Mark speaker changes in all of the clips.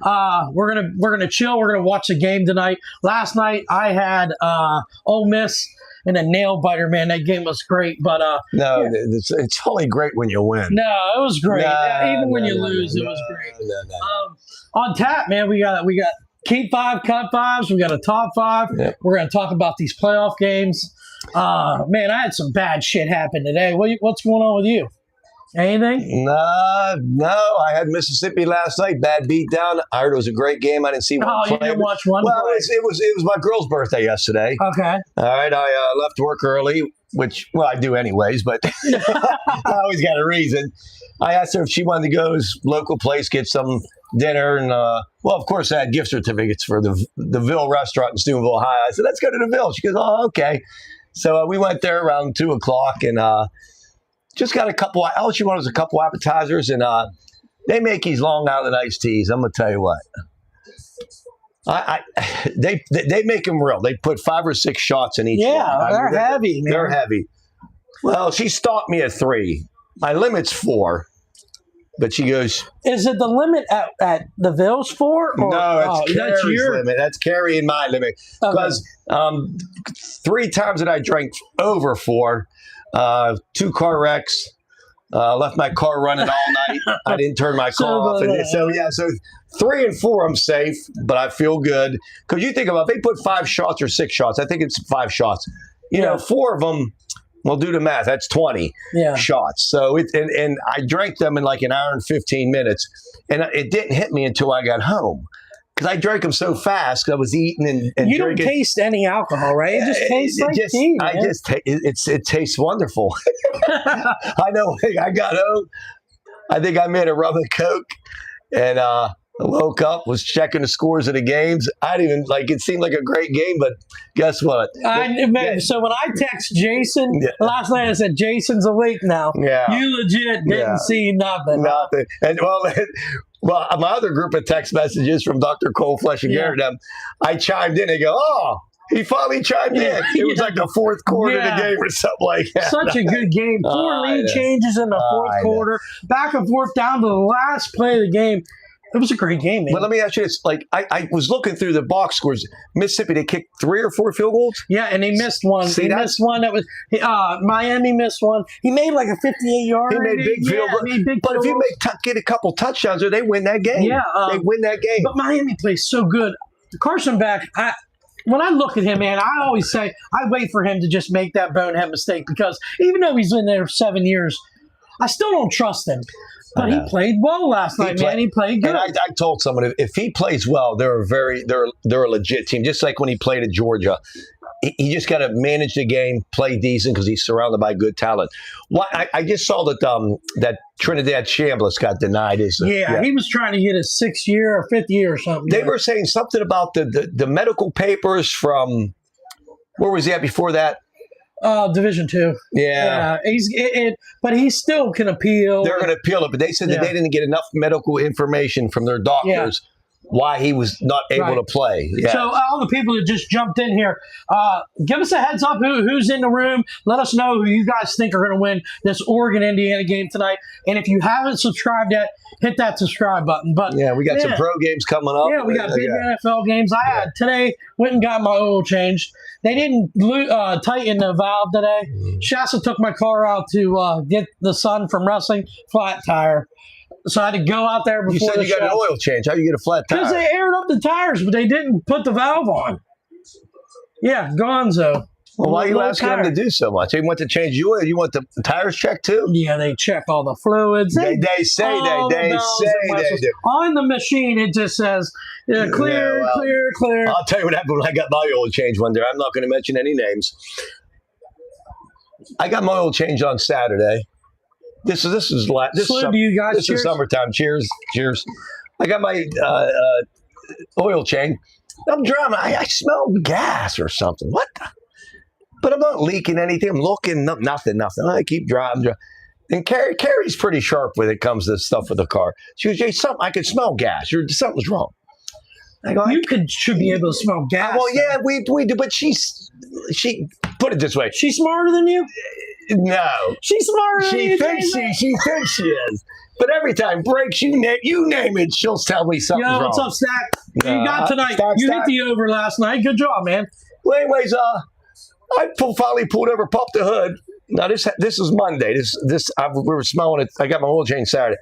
Speaker 1: We're gonna chill. We're gonna watch the game tonight. Last night I had Ole Miss and a nail biter. Man, that game was great. But
Speaker 2: no, it's only great when you win.
Speaker 1: no, it was great.
Speaker 2: No,
Speaker 1: Even when
Speaker 2: no,
Speaker 1: you
Speaker 2: no,
Speaker 1: lose,
Speaker 2: no,
Speaker 1: it was great.
Speaker 2: no.
Speaker 1: On tap, man, we got keep 5, cut 5s. We got a top 5.
Speaker 2: Yep.
Speaker 1: We're gonna talk about these playoff games. Man, I had some bad shit happen today. What's going on with you? Anything?
Speaker 2: No. I had Mississippi last night. Bad beat down. I heard it was a great game. I didn't see one
Speaker 1: Oh, you
Speaker 2: play.
Speaker 1: didn't watch one
Speaker 2: Well,
Speaker 1: play?
Speaker 2: it was my girl's birthday yesterday.
Speaker 1: Okay.
Speaker 2: All right, I left work early, which, well, I do anyways, but I always got a reason. I asked her if she wanted to go to this local place, get some dinner, and, well, of course, I had gift certificates for the Ville restaurant in Steubenville High. I said, let's go to the Ville. She goes, oh, okay. So we went there around 2 o'clock and just got a couple, all she wanted was a couple appetizers, and they make these Long Island iced teas. I'm going to tell you what. They make them real. They put 5 or 6 shots in each.
Speaker 1: Yeah,
Speaker 2: one.
Speaker 1: they're heavy, man.
Speaker 2: They're heavy. Well, she stopped me at 3. My limit's 4, but she goes,
Speaker 1: Is it the limit at the Ville's 4? Or,
Speaker 2: no, it's
Speaker 1: that's
Speaker 2: Carrie's
Speaker 1: your
Speaker 2: limit. That's Carrie and my limit.
Speaker 1: Okay.
Speaker 2: Because 3 times that I drank over 4, 2 car wrecks. Left my car running all night. I didn't turn my car off. And so 3 and 4, I'm safe, but I feel good. Because you think about if they put 5 shots or 6 shots, I think it's 5 shots. You know, 4 of them, well, do the math. That's 20 shots. So and I drank them in like an hour and 15 minutes. And it didn't hit me until I got home. Because I drank them so fast. I was eating and
Speaker 1: you
Speaker 2: drinking.
Speaker 1: don't taste any alcohol, right? It just tastes like tea. Man.
Speaker 2: It tastes wonderful. I know. I got home. I think I made a rum and Coke, and I woke up, was checking the scores of the games. I didn't even it seemed like a great game, but guess what?
Speaker 1: So when I text Jason last night, I said Jason's awake now.
Speaker 2: Yeah,
Speaker 1: you legit didn't see nothing.
Speaker 2: Nothing. And well, my other group of text messages from Dr. Cole, Flesh and Garrett, I chimed in. They go, oh, he finally chimed in. It was like the 4th quarter of the game or something like that.
Speaker 1: Such a good game. 4 lead changes in the 4th quarter. Back and forth down to the last play of the game. It was a great game, man.
Speaker 2: But let me ask you this. I was looking through the box scores. Mississippi, they kicked 3 or 4 field goals?
Speaker 1: Yeah, and he missed one. Missed one that was Miami missed one. He made like a 58-yarder.
Speaker 2: He made big field goals. But if you get a couple touchdowns, they win that game.
Speaker 1: Yeah.
Speaker 2: They win that game.
Speaker 1: But Miami plays so good. Carson Beck, when I look at him, man, I always say I wait for him to just make that bonehead mistake because even though he's been there 7 years, I still don't trust him. But he played well last night, man. He played good.
Speaker 2: And I told someone if he plays well, they're a legit team. Just like when he played at Georgia, he just got to manage the game, play decent because he's surrounded by good talent. I just saw that Trinidad Chambliss got denied.
Speaker 1: He was trying to get his 6th year or 5th year or something.
Speaker 2: They were saying something about the medical papers from where was he at before that?
Speaker 1: Division II.
Speaker 2: Yeah.
Speaker 1: But he still can appeal.
Speaker 2: They're going to appeal it, but they said that they didn't get enough medical information from their doctors why he was not able to play. Yeah.
Speaker 1: So all the people that just jumped in here, give us a heads up who's in the room. Let us know who you guys think are going to win this Oregon-Indiana game tonight. And if you haven't subscribed yet, hit that subscribe button. But
Speaker 2: we got some pro games coming up.
Speaker 1: Yeah, we got big NFL games. I had today, went and got my oil changed. They didn't tighten the valve today. Shasta took my car out to get the son from wrestling, flat tire. So I had to go out there before
Speaker 2: You said you got an oil change. How do you get a flat tire?
Speaker 1: Because they aired up the tires, but they didn't put the valve on. Yeah, Gonzo.
Speaker 2: Well, why are you asking them to do so much? They want to change you oil. You want the tires checked too?
Speaker 1: Yeah, they check all the fluids.
Speaker 2: They say they do.
Speaker 1: On the machine, it just says clear.
Speaker 2: I'll tell you what happened when I got my oil change one day. I'm not going to mention any names. I got my oil change on Saturday. This is summertime. Cheers. I got my oil change. I'm driving. I smell gas or something. What? But I'm not leaking anything. I'm looking. Nothing. I keep driving. And Carrie's pretty sharp when it comes to stuff with the car. She goes, Jay, I can smell gas. Something's wrong. I go,
Speaker 1: should be able to smell gas.
Speaker 2: Well, yeah, we do. But she put it this way.
Speaker 1: She's smarter than you?
Speaker 2: No.
Speaker 1: She's smarter than you.
Speaker 2: She thinks she is. But every time breaks, you name it, she'll tell me something's
Speaker 1: Yo,
Speaker 2: wrong.
Speaker 1: what's up, Stack? What you got tonight?
Speaker 2: Stack.
Speaker 1: Hit the over last night. Good job, man.
Speaker 2: Well, anyways, I finally pulled over, popped the hood. Now this is Monday. We were smelling it. I got my oil change Saturday.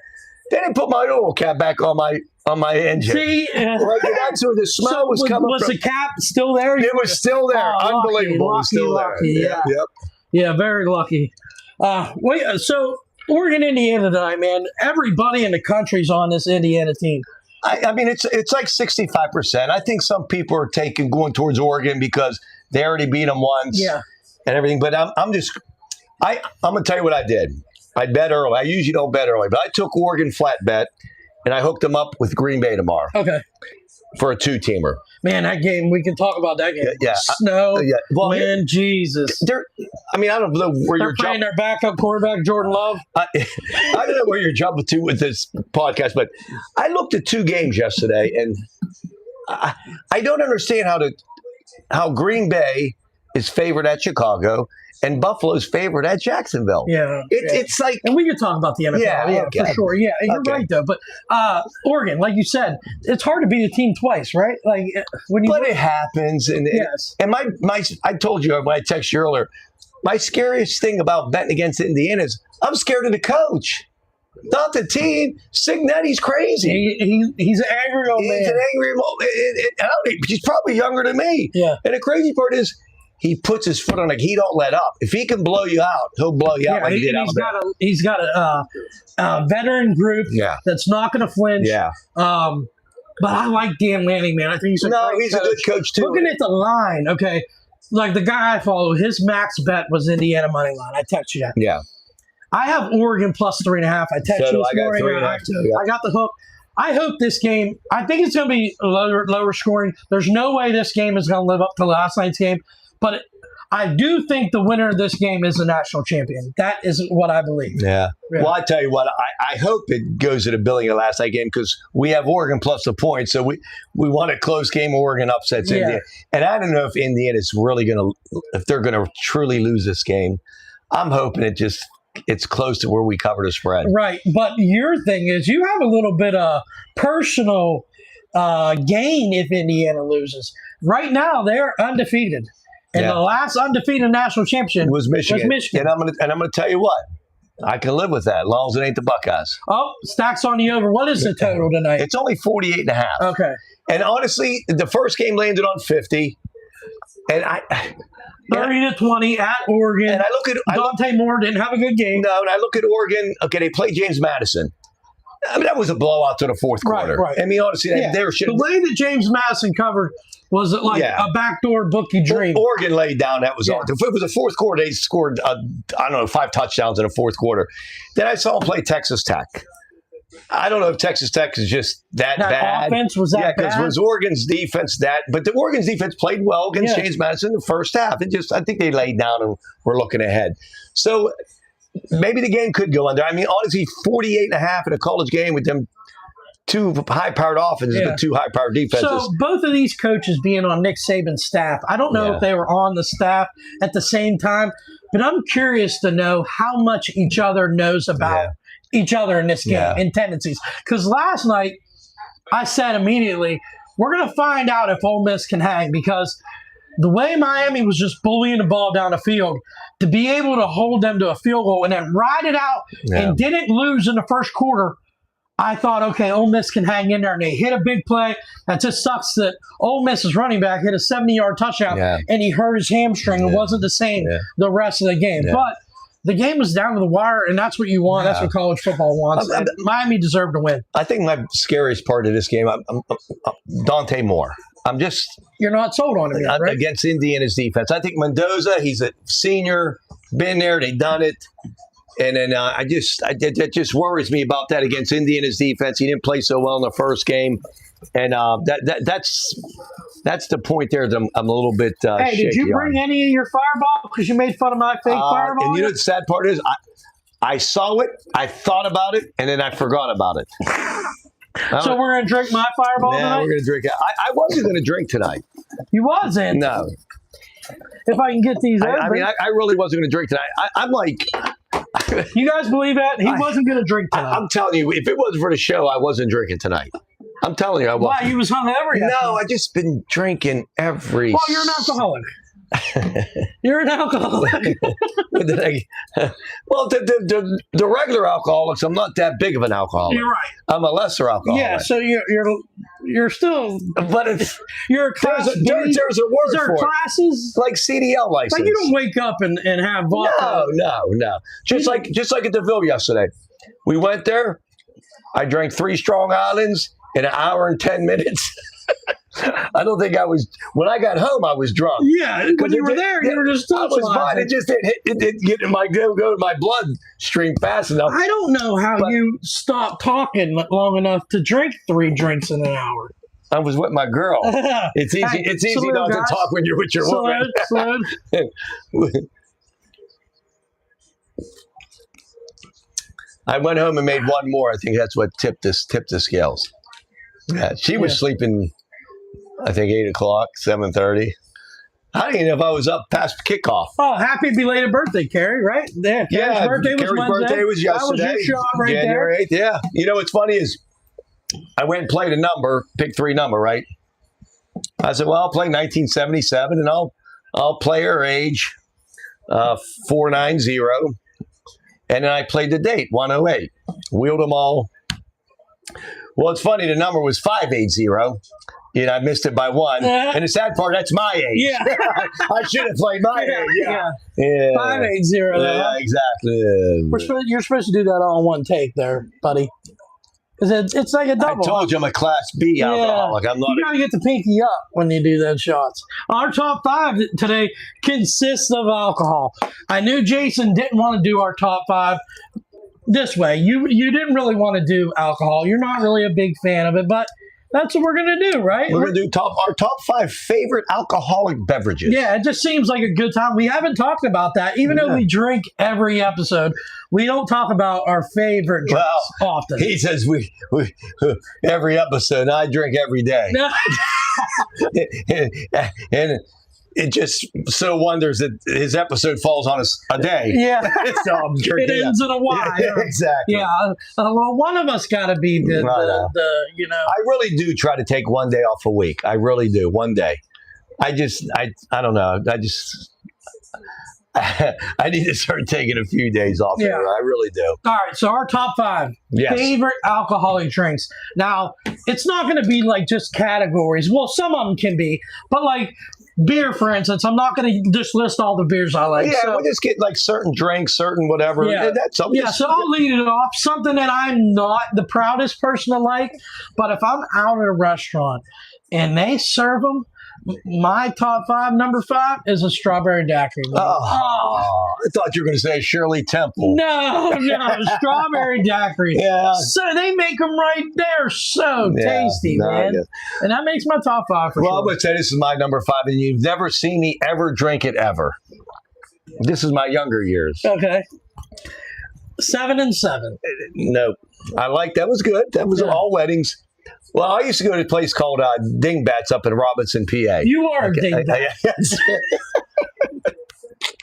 Speaker 2: Then I put my oil cap back on my engine.
Speaker 1: See,
Speaker 2: Right, that's where the smell was coming
Speaker 1: was
Speaker 2: from.
Speaker 1: the cap still there?
Speaker 2: It was still there.
Speaker 1: Oh,
Speaker 2: Unbelievable. It was still
Speaker 1: lucky,
Speaker 2: there.
Speaker 1: yeah.
Speaker 2: Yep.
Speaker 1: Yeah, very lucky. So Oregon, Indiana tonight, man. Everybody in the country's on this Indiana team.
Speaker 2: I mean, it's like 65%. I think some people are going towards Oregon because they already beat them once.
Speaker 1: Yeah.
Speaker 2: And everything. But I'm going to tell you what I did. I bet early. I usually don't bet early, but I took Oregon flat bet, and I hooked them up with Green Bay tomorrow
Speaker 1: Okay.
Speaker 2: for a 2-teamer.
Speaker 1: Man, that game, we can talk about that game.
Speaker 2: Yeah.
Speaker 1: Snow,
Speaker 2: Well,
Speaker 1: wind, Jesus.
Speaker 2: I don't know where
Speaker 1: They're
Speaker 2: you're
Speaker 1: playing
Speaker 2: jumping.
Speaker 1: their backup quarterback, Jordan Love.
Speaker 2: I don't know where you're jumping to with this podcast, but I looked at 2 games yesterday, and I don't understand how Green Bay is favored at Chicago and Buffalo's favored at Jacksonville.
Speaker 1: Yeah.
Speaker 2: It's like,
Speaker 1: And we can talk about the NFL,
Speaker 2: Yeah,
Speaker 1: for
Speaker 2: okay.
Speaker 1: sure. Yeah, and you're
Speaker 2: Okay.
Speaker 1: right though. But Oregon, like you said, it's hard to beat a team twice, right? Like when you
Speaker 2: but it happens, and
Speaker 1: yes,
Speaker 2: and my I told you when I texted you earlier, my scariest thing about betting against Indiana is I'm scared of the coach, not the team. Signetti's crazy.
Speaker 1: he's an angry old
Speaker 2: He's
Speaker 1: man.
Speaker 2: an angry. He's probably younger than me.
Speaker 1: Yeah.
Speaker 2: And the crazy part is, he puts his foot on it. He don't let up. If he can blow you out, he'll blow you out like he did Alabama.
Speaker 1: He's got a veteran group
Speaker 2: Yeah.
Speaker 1: that's not going to flinch.
Speaker 2: Yeah.
Speaker 1: But I like Dan Lanning, man. I think he's a great
Speaker 2: he's a good coach too.
Speaker 1: Looking at the line, okay, like the guy I follow, his max bet was Indiana money line. I text you that.
Speaker 2: Yeah.
Speaker 1: I have Oregon plus 3.5. I text
Speaker 2: So
Speaker 1: you
Speaker 2: do
Speaker 1: this
Speaker 2: I got
Speaker 1: morning.
Speaker 2: 3.5 too, yeah.
Speaker 1: I got the hook. I hope this game. I think it's going to be lower scoring. There's no way this game is going to live up to last night's game, but I do think the winner of this game is the national champion. That is what I believe.
Speaker 2: Yeah.
Speaker 1: Yeah.
Speaker 2: Well, I tell you what, I hope it goes to the billing of last night game because we have Oregon plus the points. So we want a close game. Oregon upsets
Speaker 1: Yeah.
Speaker 2: Indiana. And I don't know if Indiana's really if they're going to truly lose this game. I'm hoping it's close to where we cover the spread.
Speaker 1: Right. But your thing is you have a little bit of personal gain if Indiana loses. Right now, they're undefeated. And
Speaker 2: Yeah.
Speaker 1: the last undefeated national champion
Speaker 2: It was Michigan. And I'm gonna tell you what, I can live with that as long as it ain't the Buckeyes.
Speaker 1: Oh, Stacks on the over. What is the total tonight?
Speaker 2: It's only 48.5.
Speaker 1: Okay.
Speaker 2: And honestly, the first game landed on 50. And
Speaker 1: 30-20 at Oregon.
Speaker 2: And I look at
Speaker 1: Dante Moore didn't have a good game.
Speaker 2: No, and I look at Oregon. Okay, they played James Madison. I mean, that was a blowout to the fourth quarter.
Speaker 1: Right.
Speaker 2: I mean, honestly,
Speaker 1: Yeah.
Speaker 2: they were
Speaker 1: The way that James Madison covered was like
Speaker 2: Yeah.
Speaker 1: a backdoor bookie dream.
Speaker 2: Oregon laid down. That was all. If it was the fourth quarter, they scored, 5 touchdowns in the fourth quarter. Then I saw them play Texas Tech. I don't know if Texas Tech is just that bad.
Speaker 1: Offense was that
Speaker 2: Yeah, because
Speaker 1: bad?
Speaker 2: was Oregon's defense but the Oregon's defense played well against
Speaker 1: Yeah.
Speaker 2: James Madison in the first half. I think they laid down and were looking ahead. So maybe the game could go under. I mean, honestly, 48.5 in a college game with them 2 high-powered offenses,
Speaker 1: Yeah.
Speaker 2: but 2 high-powered defenses.
Speaker 1: So both of these coaches being on Nick Saban's staff, I don't know
Speaker 2: Yeah.
Speaker 1: if they were on the staff at the same time, but I'm curious to know how much each other knows about each other in this game and tendencies. Because last night I said immediately, we're going to find out if Ole Miss can hang because the way Miami was just bullying the ball down the field, to be able to hold them to a field goal and then ride it out and didn't lose in the first quarter, I thought, okay, Ole Miss can hang in there. And they hit a big play. That just sucks that Ole Miss's running back hit a 70-yard touchdown and he hurt his hamstring. It wasn't the same the rest of the game. But the game was down to the wire, and that's what you want. That's what college football wants. And Miami deserved to win.
Speaker 2: I think my scariest part of this game, I'm Dante Moore.
Speaker 1: You're not sold on him yet, right?
Speaker 2: Against Indiana's defense. I think Mendoza, he's a senior, been there, they done it. And then that just worries me about that against Indiana's defense. He didn't play so well in the first game. And that's the point there that I'm a little bit
Speaker 1: hey, did you bring any of your fireball? Because you made fun of my fake fireball.
Speaker 2: And you know what the sad part is? I saw it, I thought about it, and then I forgot about it.
Speaker 1: So we're going to drink my fireball
Speaker 2: Yeah,
Speaker 1: tonight?
Speaker 2: we're going to drink it. I wasn't going to drink tonight.
Speaker 1: You wasn't?
Speaker 2: No.
Speaker 1: If I can get these
Speaker 2: I mean, I really wasn't going to drink tonight. I'm like,
Speaker 1: You guys believe that? He wasn't going to drink tonight.
Speaker 2: I'm telling you, if it wasn't for the show, I wasn't drinking tonight. I'm telling you, I wasn't.
Speaker 1: Why? You was hungover yesterday?
Speaker 2: No, I just been drinking every.
Speaker 1: Well, you're an alcoholic. You're an alcoholic.
Speaker 2: Well, the regular alcoholics, I'm not that big of an alcoholic.
Speaker 1: You're right.
Speaker 2: I'm a lesser alcoholic.
Speaker 1: Yeah, so you're still.
Speaker 2: But it's
Speaker 1: You're a class.
Speaker 2: there's a
Speaker 1: B?
Speaker 2: word
Speaker 1: Is there
Speaker 2: for it.
Speaker 1: classes?
Speaker 2: Like CDL license.
Speaker 1: Like you don't wake up and have vodka.
Speaker 2: No. Just like at the Ville yesterday. We went there. I drank 3 Strong Islands in an hour and 10 minutes. I don't think I was. When I got home, I was drunk.
Speaker 1: Yeah, when you were there, you were just
Speaker 2: I was fine. It just didn't get in my go to my bloodstream fast enough.
Speaker 1: I don't know how you stopped talking long enough to drink 3 drinks in an hour.
Speaker 2: I was with my girl. It's easy.
Speaker 1: Hey,
Speaker 2: It's easy
Speaker 1: salute,
Speaker 2: not
Speaker 1: guys.
Speaker 2: to talk when you're with your woman.
Speaker 1: Salute.
Speaker 2: I went home and made one more. I think that's what tipped the scales. Yeah, she was sleeping. I think 8 o'clock, 7:30. I didn't even know if I was up past kickoff.
Speaker 1: Oh, happy belated birthday, Carrie! Right? Yeah, Carrie's birthday was
Speaker 2: Carrie's
Speaker 1: Wednesday.
Speaker 2: birthday was yesterday.
Speaker 1: That was your shot right
Speaker 2: January 8th. Yeah. You know what's funny is I went and played a number, pick 3 number, right? I said, well, I'll play 1977 and I'll play her age, 490. And then I played the date, 108. Wheeled them all. Well, it's funny, the number was 580. You know, I missed it by 1. And the sad part, that's my age.
Speaker 1: Yeah.
Speaker 2: I should have played my age.
Speaker 1: Yeah.
Speaker 2: Yeah.
Speaker 1: 580.
Speaker 2: Yeah, exactly.
Speaker 1: You're supposed to do that all in one take there, buddy. Because it's like a double.
Speaker 2: I told you I'm a Class B alcoholic. I'm not.
Speaker 1: You got to get the pinky up when you do those shots. Our top 5 today consists of alcohol. I knew Jason didn't want to do our top 5 this way. You didn't really want to do alcohol. You're not really a big fan of it, but that's what we're going to do, right?
Speaker 2: We're going to do our top 5 favorite alcoholic beverages.
Speaker 1: Yeah, it just seems like a good time. We haven't talked about that. Even though we drink every episode, we don't talk about our favorite drinks often.
Speaker 2: He says we every episode, I drink every day. And it just so wonders that his episode falls on a day.
Speaker 1: Yeah.
Speaker 2: So I'm drinking.
Speaker 1: It ends in a Y.
Speaker 2: Yeah, exactly.
Speaker 1: Yeah. Well, one of us got to be the
Speaker 2: I really do try to take one day off a week. I really do. One day. I don't know. I need to start taking a few days off.
Speaker 1: Yeah.
Speaker 2: Here. I really do.
Speaker 1: All right. So our top 5 favorite alcoholic drinks. Now, it's not going to be like just categories. Well, some of them can be, but like beer, for instance, I'm not going to just list all the beers I like.
Speaker 2: Yeah,
Speaker 1: so,
Speaker 2: we'll just get like certain drinks, certain whatever.
Speaker 1: Yeah. So I'll lead it off. Something that I'm not the proudest person to like, but if I'm out at a restaurant and they serve them, my top 5, number 5 is a strawberry daiquiri.
Speaker 2: I thought you were going to say Shirley Temple.
Speaker 1: No, strawberry daiquiri.
Speaker 2: Yeah.
Speaker 1: So they make them right there. So tasty, man. And that makes my top 5 for sure.
Speaker 2: Well, I'm going to say this is my number 5, and you've never seen me ever drink it ever. This is my younger years.
Speaker 1: Okay. 7 and 7.
Speaker 2: No. I like that. Was good. That was all weddings. Well, I used to go to a place called Dingbats up in Robinson, PA.
Speaker 1: You are a dingbat.
Speaker 2: Yes.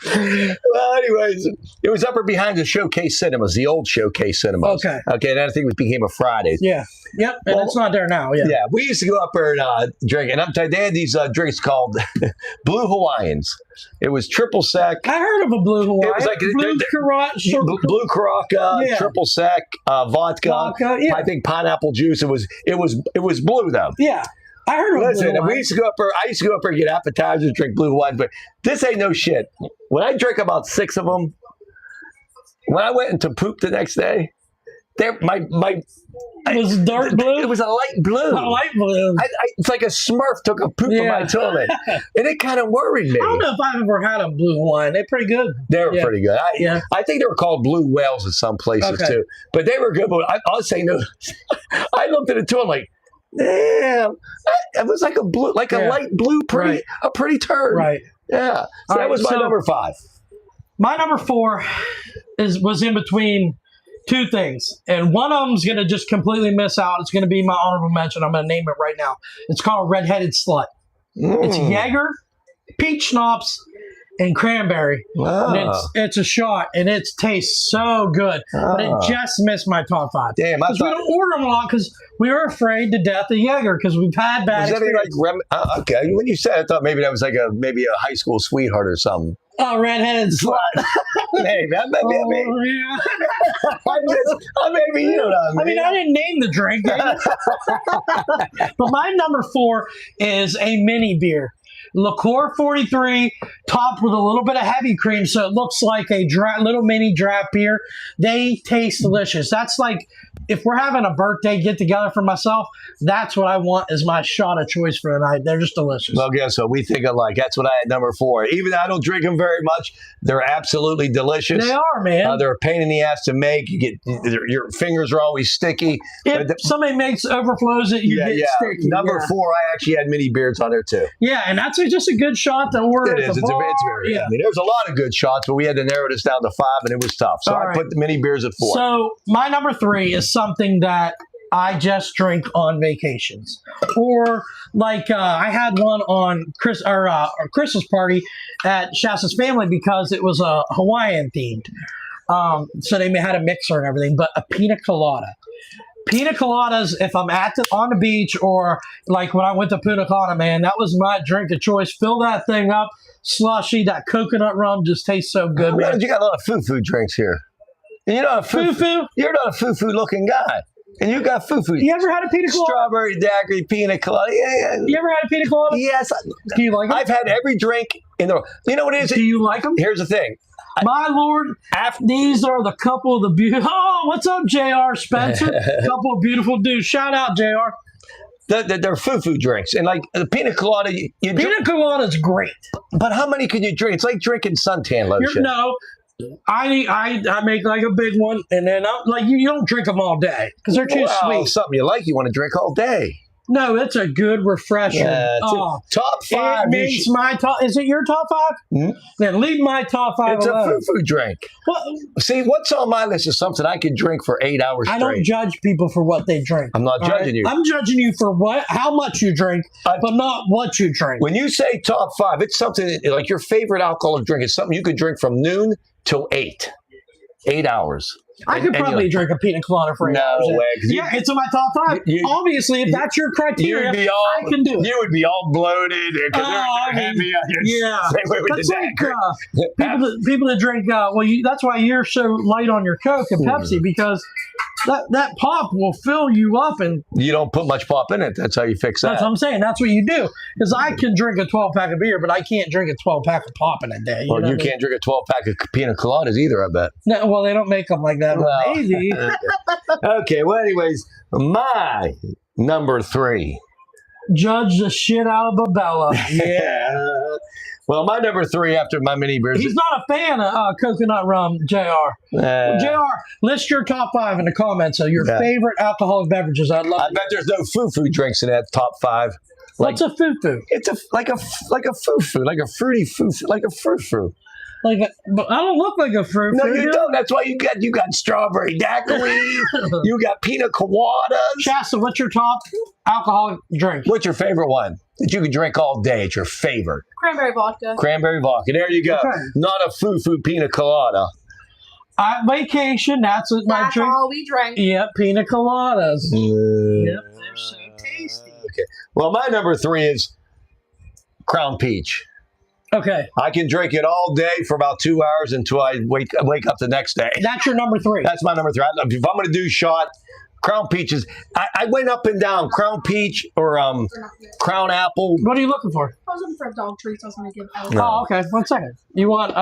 Speaker 2: Well, anyways, it was up or behind the Showcase Cinemas, the old Showcase Cinemas.
Speaker 1: Okay.
Speaker 2: Okay, and I think it became a Fridays.
Speaker 1: Yeah. Yep. And it's not there now. Yeah.
Speaker 2: Yeah, we used to go up there and drink. And I'm telling you, they had these drinks called Blue Hawaiians. It was triple sec.
Speaker 1: I heard of a Blue Hawaii.
Speaker 2: It was like
Speaker 1: Blue
Speaker 2: Caraca, triple sec, vodka. I think pineapple juice. It was blue though.
Speaker 1: Yeah. I heard of
Speaker 2: Listen,
Speaker 1: Blue Hawaii.
Speaker 2: I used to go up there and get appetizers, drink Blue Hawaii, but this ain't no shit. When I drank about 6 of them, when I went into poop the next day, it
Speaker 1: was dark blue?
Speaker 2: It was a light blue.
Speaker 1: A light blue.
Speaker 2: It's like a Smurf took a poop in my toilet. And it kind of worried me.
Speaker 1: I don't know if I've ever had a Blue Hawaiian. They're pretty good.
Speaker 2: They were pretty good. I think they were called blue whales in some places too. But they were good. But I'll say no. I looked at it too. I'm like, damn. It was like a blue, like a light blue, a pretty turd.
Speaker 1: Right.
Speaker 2: Yeah. So that was my number 5.
Speaker 1: My number 4 was in between 2 things. And one of them's going to just completely miss out. It's going to be my honorable mention. I'm going to name it right now. It's called Redheaded Slut. It's Jaeger, peach schnapps, and cranberry.
Speaker 2: Wow.
Speaker 1: And it's a shot, and it tastes so good. But it just missed my top 5.
Speaker 2: Damn, I
Speaker 1: Because we
Speaker 2: thought.
Speaker 1: don't order them a lot because we were afraid to death of Jaeger because we've had bad
Speaker 2: Was that like
Speaker 1: experiences.
Speaker 2: okay? When you said, it, I thought maybe that was like maybe a high school sweetheart or something.
Speaker 1: Oh, redheaded slut.
Speaker 2: Hey, that may be.
Speaker 1: Oh, yeah.
Speaker 2: Maybe you know.
Speaker 1: I mean, I didn't name the drink. But my number 4 is a mini beer. Liqueur 43, topped with a little bit of heavy cream, so it looks like a little mini draft beer. They taste delicious. That's like, if we're having a birthday get together for myself, that's what I want as my shot of choice for the night. They're just delicious.
Speaker 2: Well, guess what? We think alike. That's what I had number 4. Even though I don't drink them very much, they're absolutely delicious.
Speaker 1: They are, man.
Speaker 2: They're a pain in the ass to make. You get your fingers are always sticky.
Speaker 1: If somebody makes overflows it, you get sticky.
Speaker 2: Number 4, I actually had mini beards on there too.
Speaker 1: Yeah, and that's just a good shot to order
Speaker 2: It
Speaker 1: at
Speaker 2: is.
Speaker 1: the
Speaker 2: It's
Speaker 1: bar.
Speaker 2: very.
Speaker 1: Yeah.
Speaker 2: I mean, there's a lot of good shots, but we had to narrow this down to 5, and it was tough. So
Speaker 1: All
Speaker 2: I
Speaker 1: right.
Speaker 2: put the mini beers at 4.
Speaker 1: So my number 3 is something that I just drink on vacations, or like I had one on Christmas party at Shasta's family because it was a Hawaiian themed. So they had a mixer and everything, but a pina colada. Pina coladas, if I'm on the beach or like when I went to Punta Cana, man, that was my drink of choice. Fill that thing up, slushy. That coconut rum just tastes so good, man.
Speaker 2: You got a lot of foo drinks here. And you're not a
Speaker 1: Foo-foo?
Speaker 2: You're not a foo looking guy, and you got foo.
Speaker 1: You ever had a pina colada?
Speaker 2: Strawberry daiquiri, pina colada. Yeah.
Speaker 1: You ever had a pina colada?
Speaker 2: Yes,
Speaker 1: Do you like them?
Speaker 2: I've had every drink in the world. You know what it is?
Speaker 1: Do you like them?
Speaker 2: Here's the thing.
Speaker 1: My lord, these are the couple of the beautiful. Oh, what's up, Jr. Spencer? Couple of beautiful dudes. Shout out, Jr.
Speaker 2: They're foo drinks, and like the pina colada, you drink,
Speaker 1: Pina colada is great.
Speaker 2: but how many can you drink? It's like drinking suntan lotion.
Speaker 1: No, I make like a big one, and then you don't drink them all day because they're too
Speaker 2: Well,
Speaker 1: sweet.
Speaker 2: something you like, you want to drink all day.
Speaker 1: No, it's a good refresher.
Speaker 2: Top 5.
Speaker 1: It makes my top. Is it your top 5?
Speaker 2: Hmm?
Speaker 1: Then leave my top 5
Speaker 2: It's
Speaker 1: alone.
Speaker 2: a foo drink.
Speaker 1: Well,
Speaker 2: See, what's on my list is something I could drink for 8 hours
Speaker 1: I
Speaker 2: straight.
Speaker 1: don't judge people for what they drink.
Speaker 2: I'm not
Speaker 1: all
Speaker 2: judging you.
Speaker 1: I'm judging you for how much you drink, but not what you drink.
Speaker 2: When you say top 5, it's something like your favorite alcoholic drink. It's something you could drink from noon till 8. 8 hours.
Speaker 1: I could probably drink a pina colada for 8
Speaker 2: No
Speaker 1: hours.
Speaker 2: way, 'cause
Speaker 1: Yeah, it's in my top 5. Obviously, if that's your criteria, I can do it.
Speaker 2: You would be all bloated because they're heavy.
Speaker 1: Yeah,
Speaker 2: Same way with
Speaker 1: that's
Speaker 2: the
Speaker 1: like
Speaker 2: daiquiri.
Speaker 1: people that drink. That's why you're so light on your Coke and Pepsi because that pop will fill you up, and
Speaker 2: You don't put much pop in it. That's how you fix that.
Speaker 1: that's what I'm saying. That's what you do. Because I can drink a 12-pack of beer, but I can't drink a 12-pack of pop in a day.
Speaker 2: Well,
Speaker 1: know
Speaker 2: you
Speaker 1: what I mean?
Speaker 2: can't drink a 12-pack of pina coladas either, I bet.
Speaker 1: No, well, they don't make them like that.
Speaker 2: Well,
Speaker 1: Maybe.
Speaker 2: Okay, well, anyways, my number 3.
Speaker 1: Judge the shit out of Babella. Yeah.
Speaker 2: Well, my number 3 after my mini beers.
Speaker 1: He's not a fan of coconut rum, JR. JR, list your top 5 in the comments of your favorite alcoholic beverages. I'd love
Speaker 2: I bet there's no foo drinks in that top 5.
Speaker 1: What's a foo-foo?
Speaker 2: It's like a foo, like a fruity foo, like a foo.
Speaker 1: But I don't look like a fruit.
Speaker 2: No, you don't. That's why you got strawberry daiquiri. You got pina coladas.
Speaker 1: Shasta, what's your top alcoholic drink?
Speaker 2: What's your favorite one that you can drink all day? It's your favorite.
Speaker 3: Cranberry vodka.
Speaker 2: Cranberry vodka. There you go.
Speaker 1: Okay.
Speaker 2: Not a foo pina colada.
Speaker 1: Vacation, that's what my
Speaker 3: That's
Speaker 1: drink.
Speaker 3: all we drank.
Speaker 1: Yep, pina coladas.
Speaker 2: Mm.
Speaker 1: Yep, they're so tasty.
Speaker 2: Okay. Well, my number 3 is Crown Peach.
Speaker 1: Okay,
Speaker 2: I can drink it all day for about 2 hours until I wake up the next day.
Speaker 1: that's your number 3.
Speaker 2: That's my number 3. If I'm going to do shot, Crown Peaches. I went up and down. Crown Peach or Crown Apple.
Speaker 1: What are you looking for?
Speaker 3: I was looking for a dog treat, so I was going to give Alex.
Speaker 2: No.
Speaker 1: Oh, okay. 1 second. You want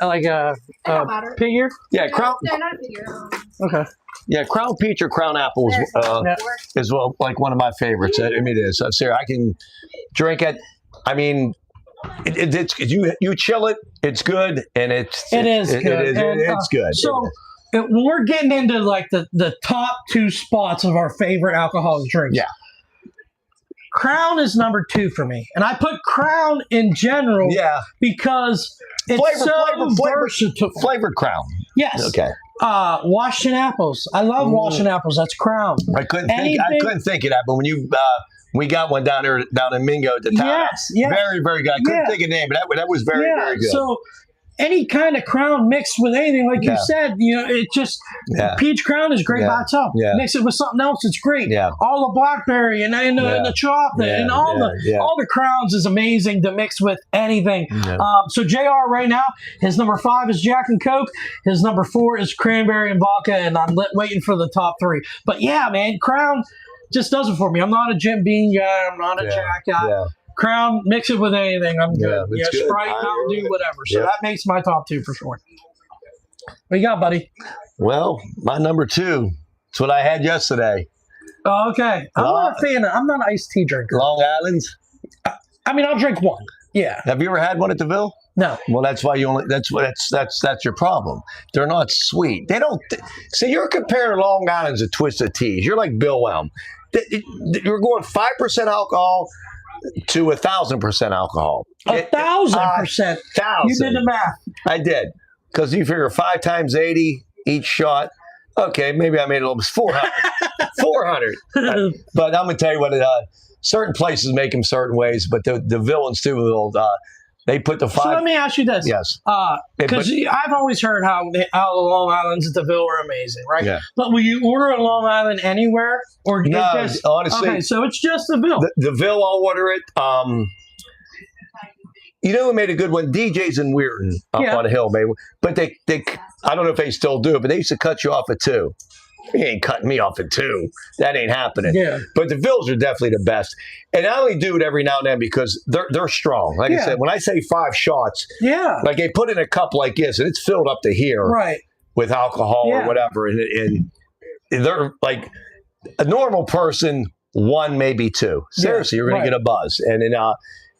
Speaker 1: like a
Speaker 3: It don't matter.
Speaker 1: pig ear?
Speaker 2: Yeah, Crown.
Speaker 3: No, not a figure.
Speaker 1: Okay.
Speaker 2: Yeah, Crown Peach or Crown Apple is well, like one of my favorites. I mean, it is. I'm serious. I can drink it. I mean, it's you chill it. It's good, and
Speaker 1: It is good.
Speaker 2: It's good.
Speaker 1: So when we're getting into like the top 2 spots of our favorite alcoholic drinks.
Speaker 2: Yeah.
Speaker 1: Crown is number 2 for me. And I put Crown in general because it's versatile.
Speaker 2: Flavored Crown.
Speaker 1: Yes.
Speaker 2: Okay.
Speaker 1: Washington apples. I love Washington apples. That's Crown.
Speaker 2: I couldn't think of that, but when you We got one down in Mingo at the time.
Speaker 1: Yes.
Speaker 2: Very, very good. I couldn't
Speaker 1: Yeah.
Speaker 2: think of a name, but that was very, very good.
Speaker 1: So any kind of Crown mixed with anything, like you
Speaker 2: Yeah.
Speaker 1: said, it just
Speaker 2: Yeah.
Speaker 1: peach Crown is great
Speaker 2: Yeah.
Speaker 1: by itself.
Speaker 2: Yeah.
Speaker 1: Mix it with something else, it's great.
Speaker 2: Yeah.
Speaker 1: All the blackberry and the chocolate
Speaker 2: Yeah.
Speaker 1: and all
Speaker 2: Yeah.
Speaker 1: all the Crowns is amazing to mix with anything.
Speaker 2: Yeah.
Speaker 1: So JR right now, his number 5 is Jack and Coke. His number 4 is cranberry and vodka, and I'm waiting for the top 3. But yeah, man, Crown just does it for me. I'm not a Jim Beam guy. I'm not a
Speaker 2: Yeah.
Speaker 1: Jack guy.
Speaker 2: Yeah.
Speaker 1: Crown, mix it with anything. I'm good.
Speaker 2: it's good.
Speaker 1: Sprite,
Speaker 2: I
Speaker 1: Mountain
Speaker 2: agree.
Speaker 1: Dew, whatever. So
Speaker 2: Yep.
Speaker 1: that makes my top 2 for sure. What you got, buddy?
Speaker 2: Well, my number 2. It's what I had yesterday.
Speaker 1: Oh, okay. I'm not a fan. I'm not an iced tea drinker.
Speaker 2: Long Island's.
Speaker 1: I mean, I'll drink one. Yeah.
Speaker 2: Have you ever had one at the Ville?
Speaker 1: No.
Speaker 2: Well, that's why you only. That's your problem. They're not sweet. They don't. See, you're comparing Long Island's to Twisted Teas. You're like Bill Whelm. You're going 5% alcohol to 1,000% alcohol.
Speaker 1: 1,000%. You did the math.
Speaker 2: I did, because you figure 5 times 80 each shot. Okay, maybe I made it a little bit 400. 400. But I'm gonna tell you what. Certain places make them certain ways, but the villains too will. They put the 5.
Speaker 1: So let me ask you this.
Speaker 2: Yes.
Speaker 1: Because I've always heard how the Long Islands at the Ville are amazing, right?
Speaker 2: Yeah.
Speaker 1: But will you order a Long Island anywhere? Or
Speaker 2: No,
Speaker 1: just,
Speaker 2: honestly.
Speaker 1: Okay, so it's just the Ville.
Speaker 2: The Ville, I'll order it. You know who made a good one? DJs in Weirton up on the hill, maybe. But they I don't know if they still do it, but they used to cut you off at 2. You ain't cutting me off at 2. That ain't happening.
Speaker 1: Yeah.
Speaker 2: But the Villes are definitely the best. And I only do it every now and then because they're strong. Like I said, when I say 5 shots, like they put in a cup like this and it's filled up to here with alcohol or whatever. And they're like a normal person, 1, maybe 2. Seriously, you're going to get a buzz. And then,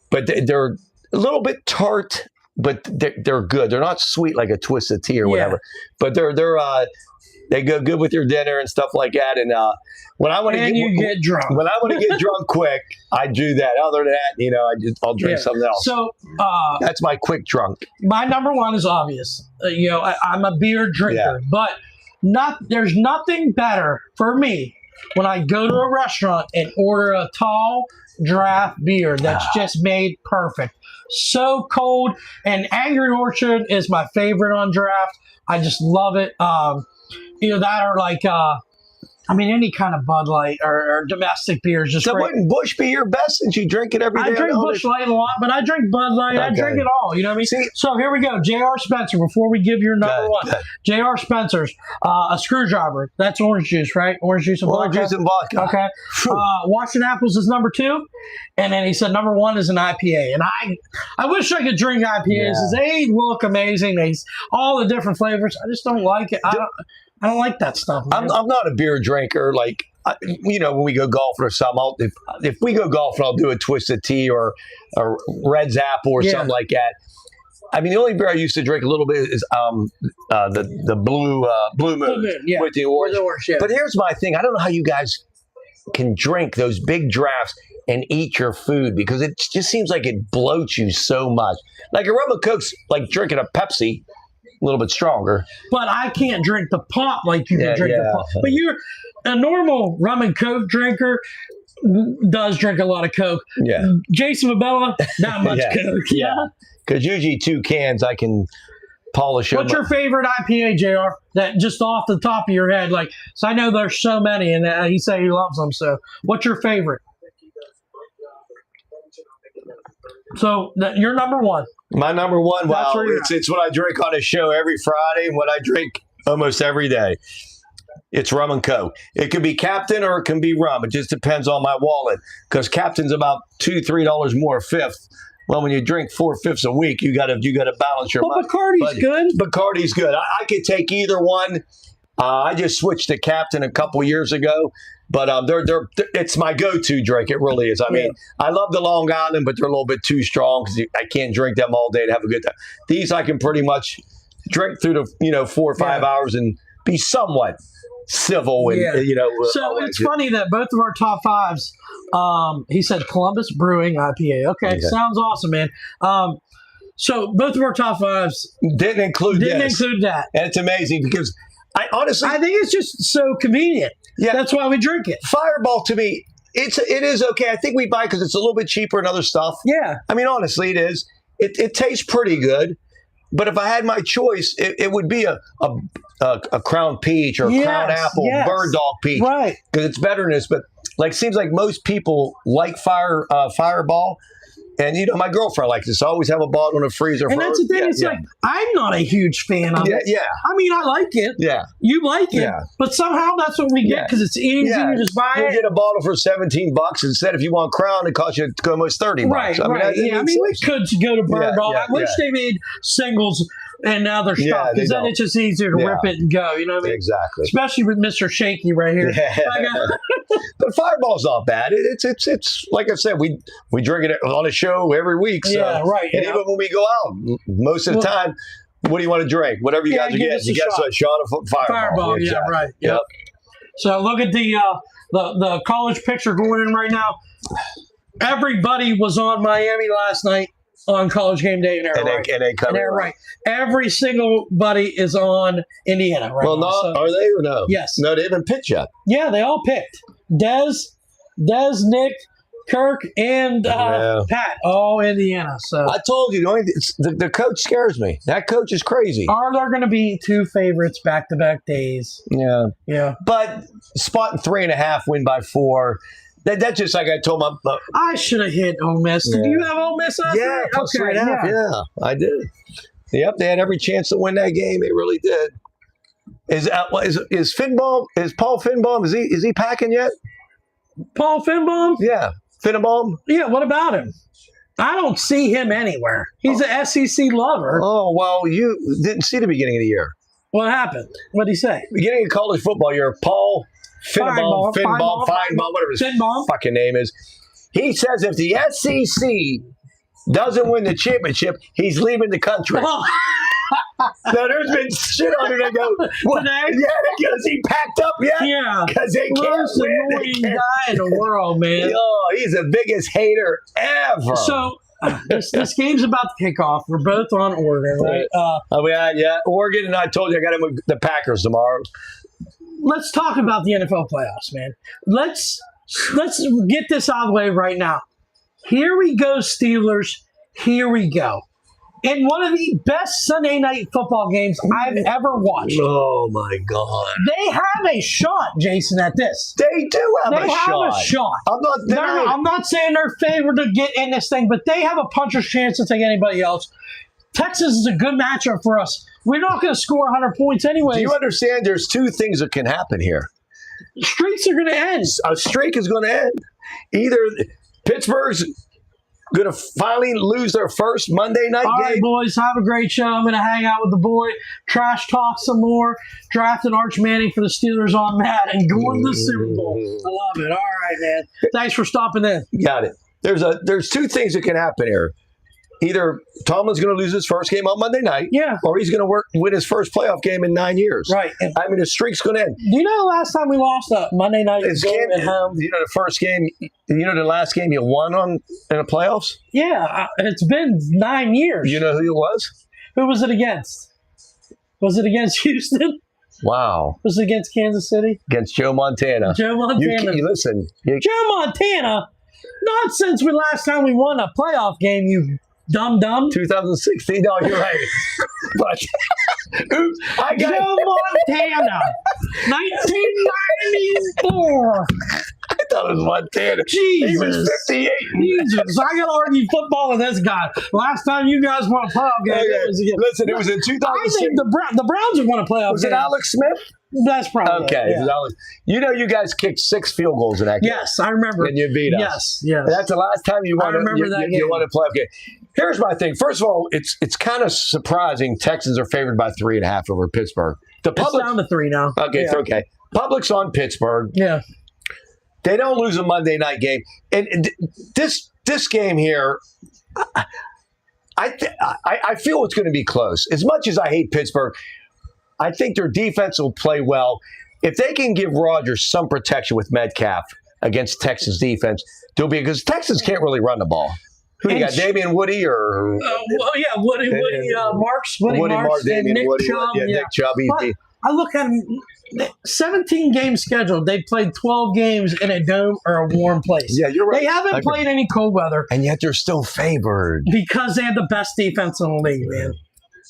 Speaker 2: but they're a little bit tart, but they're good. They're not sweet like a Twisted Tea or whatever. But they go good with your dinner and stuff like that. And when I want to
Speaker 1: get drunk,
Speaker 2: when I want to get drunk quick, I do that. Other than that, I'll drink something else.
Speaker 1: So
Speaker 2: that's my quick drunk.
Speaker 1: My number 1 is obvious. I'm a beer drinker, but there's nothing better for me when I go to a restaurant and order a tall draft beer that's just made perfect. So cold. And Angry Orchard is my favorite on draft. I just love it. That or like, any kind of Bud Light or domestic beers. Just
Speaker 2: so wouldn't Busch be your best since you drink it every day?
Speaker 1: I drink Busch Light a lot, but I drink Bud Light. I drink it all. You know what I mean?
Speaker 2: See,
Speaker 1: so here we go. J.R. Spencer, before we give your number 1. J.R. Spencer's, a screwdriver. That's orange juice, right? Orange juice and vodka.
Speaker 2: Orange juice and vodka.
Speaker 1: Okay. Washington Apples is number 2. And then he said number 1 is an IPA. And I wish I could drink IPAs. They look amazing. All the different flavors. I just don't like it. I don't like that stuff.
Speaker 2: I'm not a beer drinker. Like, when we go golfing or something, if we go golfing, I'll do a Twisted Tea or a Red's Apple or something like that. I mean, the only beer I used to drink a little bit is the Blue Moon with the orange. But here's my thing. I don't know how you guys can drink those big drafts and eat your food because it just seems like it bloats you so much. Like a rum and coke's like drinking a Pepsi. A little bit stronger,
Speaker 1: but I can't drink the pop like you can drink the pop. But you're a normal rum and coke drinker does drink a lot of coke.
Speaker 2: Yeah,
Speaker 1: Jason Mabella, not much coke.
Speaker 2: Because usually 2 cans I can polish.
Speaker 1: What's your favorite IPA, JR? That just off the top of your head, like, so I know there's so many, and he said he loves them. So, what's your favorite? So you're number 1.
Speaker 2: My number 1, wow, it's what I drink on a show every Friday and what I drink almost every day. It's rum and coke. It could be Captain or it can be rum. It just depends on my wallet because Captain's about $2-3 more a fifth. Well, when you drink 4/5 a week, you got to balance your money.
Speaker 1: Bacardi's good.
Speaker 2: Bacardi's good. I could take either one. I just switched to Captain a couple years ago. But it's my go-to drink. It really is. I mean, I love the Long Island, but they're a little bit too strong because I can't drink them all day to have a good time. These I can pretty much drink through the 4 or 5 hours and be somewhat civil. And,
Speaker 1: so it's funny that both of our top 5s, he said Columbus Brewing IPA. Okay, sounds awesome, man. So both of our top 5s
Speaker 2: didn't include
Speaker 1: that,
Speaker 2: and it's amazing because I think
Speaker 1: it's just so convenient. Yeah, that's why we drink it.
Speaker 2: Fireball to me, it is okay. I think we buy because it's a little bit cheaper and other stuff.
Speaker 1: Yeah.
Speaker 2: I mean, honestly, it is. It tastes pretty good. But if I had my choice, it would be a Crown Peach or a Crown Apple, Bird Dog Peach,
Speaker 1: Right.
Speaker 2: because it's better than this. But like, seems like most people like Fireball, and my girlfriend likes this. I always have a bottle in the freezer.
Speaker 1: And
Speaker 2: for
Speaker 1: that's
Speaker 2: her.
Speaker 1: the thing. It's like I'm not a huge fan of it.
Speaker 2: Yeah.
Speaker 1: I mean, I like it.
Speaker 2: Yeah.
Speaker 1: You like it,
Speaker 2: Yeah.
Speaker 1: but somehow that's what we get
Speaker 2: Yeah.
Speaker 1: because it's easy.
Speaker 2: Yeah.
Speaker 1: You just buy
Speaker 2: You
Speaker 1: it.
Speaker 2: get a bottle for $17 instead. If you want Crown, it costs you almost $30.
Speaker 1: Right,
Speaker 2: I mean,
Speaker 1: right.
Speaker 2: it-
Speaker 1: Yeah, I mean, we could go to Bird
Speaker 2: Yeah,
Speaker 1: Dog.
Speaker 2: yeah,
Speaker 1: I wish
Speaker 2: yeah.
Speaker 1: they made singles and other
Speaker 2: Yeah,
Speaker 1: stuff
Speaker 2: they
Speaker 1: because then
Speaker 2: don't.
Speaker 1: it's just easier to
Speaker 2: Yeah.
Speaker 1: rip it and go. You know what I mean?
Speaker 2: Exactly.
Speaker 1: Especially with Mr. Shaky right here.
Speaker 2: Yeah.
Speaker 1: I got-
Speaker 2: But Fireball's not bad. It's like I said, we drink it on a show every week. So.
Speaker 1: Yeah, right,
Speaker 2: And
Speaker 1: yeah.
Speaker 2: even when we go out, most of the time, what do you want to drink? Whatever you
Speaker 1: Yeah,
Speaker 2: guys are
Speaker 1: give
Speaker 2: getting.
Speaker 1: us
Speaker 2: You
Speaker 1: a
Speaker 2: get
Speaker 1: shot.
Speaker 2: a shot of Fireball.
Speaker 1: Yeah,
Speaker 2: Exactly.
Speaker 1: right. Yep. So look at the college picture going in right now. Everybody was on Miami last night on College Game Day, and they're
Speaker 2: And
Speaker 1: right.
Speaker 2: they
Speaker 1: And
Speaker 2: cover
Speaker 1: they're
Speaker 2: it.
Speaker 1: right. Every single buddy is on Indiana right
Speaker 2: Well,
Speaker 1: now.
Speaker 2: no,
Speaker 1: So-
Speaker 2: are they or no?
Speaker 1: Yes.
Speaker 2: No, they haven't pitched yet.
Speaker 1: yeah, they all picked. Dez, Nick, Kirk, and
Speaker 2: Yeah.
Speaker 1: Pat, all Indiana. So
Speaker 2: I told you, the coach scares me. That coach is crazy.
Speaker 1: are there going to be two favorites back-to-back days?
Speaker 2: Yeah.
Speaker 1: Yeah.
Speaker 2: But spotting 3.5, win by 4. That's just like I told my
Speaker 1: I should have hit Ole Miss. Did
Speaker 2: Yeah.
Speaker 1: you have Ole Miss last
Speaker 2: yeah,
Speaker 1: night?
Speaker 2: plus 3.5. Yeah, I did. Yep, they had every chance to win that game. They really did. Is Finbaum? Is Paul Finbaum? Is he packing yet?
Speaker 1: Paul Finbaum?
Speaker 2: Yeah, Finbaum.
Speaker 1: Yeah, what about him? I don't see him anywhere. He's an SEC lover.
Speaker 2: Oh well, you didn't see the beginning of the year.
Speaker 1: What happened? What did he say?
Speaker 2: Beginning of college football year, Paul Finbaum,
Speaker 1: Feinbaum,
Speaker 2: whatever his
Speaker 1: Finbaum.
Speaker 2: fucking name is. He says if the SEC doesn't win the championship, he's leaving the country.
Speaker 1: Oh,
Speaker 2: Now, there's been shit on it. I go, what?
Speaker 1: Today?
Speaker 2: Yeah, because he packed up yet?
Speaker 1: yeah.
Speaker 2: Because they can't
Speaker 1: Most
Speaker 2: win. They
Speaker 1: annoying
Speaker 2: can't.
Speaker 1: guy in the world, man.
Speaker 2: Oh, he's the biggest hater ever.
Speaker 1: So this game's about to kick off. We're both on Oregon, right?
Speaker 2: yeah, Oregon, and I told you I got him with the Packers tomorrow.
Speaker 1: Let's talk about the NFL playoffs, man. Let's get this out of the way right now. Here we go, Steelers. Here we go. In one of the best Sunday night football games I've ever watched.
Speaker 2: Oh my God,
Speaker 1: They have a shot, Jason, at this.
Speaker 2: they do have
Speaker 1: They
Speaker 2: a
Speaker 1: have
Speaker 2: shot.
Speaker 1: a shot.
Speaker 2: I'm not denying.
Speaker 1: I'm not saying they're favored to get in this thing, but they have a puncher's chance to take anybody else. Texas is a good matchup for us. We're not going to score 100 points anyway.
Speaker 2: Do you understand? There's two things that can happen here.
Speaker 1: Streaks are going to end.
Speaker 2: A streak is going to end. Either Pittsburgh's going to finally lose their first Monday night
Speaker 1: All right,
Speaker 2: game.
Speaker 1: boys, have a great show. I'm going to hang out with the boy, trash talk some more, drafting Arch Manning for the Steelers on Matt, and going to the Super Bowl. I love it. All right, man. Thanks for stopping in.
Speaker 2: Got it. There's two things that can happen here. Either Tomlin's going to lose his first game on Monday night,
Speaker 1: Yeah.
Speaker 2: or he's going to win his first playoff game in 9 years.
Speaker 1: Right. And
Speaker 2: I mean, the streak's going to end.
Speaker 1: do you know the last time we lost a Monday night
Speaker 2: It's
Speaker 1: game at home?
Speaker 2: the first game, the last game you won in the playoffs?
Speaker 1: Yeah, it's been 9 years.
Speaker 2: You know who it was?
Speaker 1: Who was it against? Was it against Houston?
Speaker 2: Wow.
Speaker 1: Was it against Kansas City?
Speaker 2: Against Joe Montana.
Speaker 1: Joe Montana.
Speaker 2: Listen.
Speaker 1: Joe Montana? Not since the last time we won a playoff game, you dumb.
Speaker 2: 2016. No, you're right. But oops, I got
Speaker 1: Joe Montana, 1994.
Speaker 2: I thought it was Montana. He was
Speaker 1: Jesus.
Speaker 2: 58.
Speaker 1: Jesus, I got to argue football with this guy. Last time you guys won a playoff game, it was against.
Speaker 2: Listen, it was in
Speaker 1: I
Speaker 2: 2006.
Speaker 1: think the Browns have won a playoff
Speaker 2: Was
Speaker 1: game.
Speaker 2: it Alex Smith?
Speaker 1: That's probably
Speaker 2: Okay.
Speaker 1: it,
Speaker 2: It was
Speaker 1: yeah.
Speaker 2: Alex. You guys kicked 6 field goals in that game.
Speaker 1: Yes, I remember.
Speaker 2: And you beat us.
Speaker 1: Yes.
Speaker 2: That's the last time you won.
Speaker 1: I remember that
Speaker 2: you
Speaker 1: game.
Speaker 2: won a playoff game. Here's my thing. First of all, it's kind of surprising. Texans are favored by 3.5 over Pittsburgh. The
Speaker 1: It's
Speaker 2: public.
Speaker 1: down to 3 now.
Speaker 2: Okay,
Speaker 1: Yeah.
Speaker 2: it's okay. Public's on Pittsburgh.
Speaker 1: Yeah.
Speaker 2: They don't lose a Monday night game. And this game here, I feel it's going to be close. As much as I hate Pittsburgh, I think their defense will play well. If they can give Rodgers some protection with Metcalf against Texas defense, they'll be because Texans can't really run the ball. Who do you got?
Speaker 1: And-
Speaker 2: Damian Woody or
Speaker 1: Well, yeah, Woody Marks, Woody Marks, and
Speaker 2: Damian
Speaker 1: Nick
Speaker 2: Woody?
Speaker 1: Chubb.
Speaker 2: Yeah,
Speaker 1: Yeah.
Speaker 2: Nick Chubb.
Speaker 1: But I look at them, 17 games scheduled. They've played 12 games in a dome or a warm place.
Speaker 2: Yeah, you're right.
Speaker 1: They haven't played any cold weather
Speaker 2: And yet they're still favored.
Speaker 1: because they have the best defense in the league, man.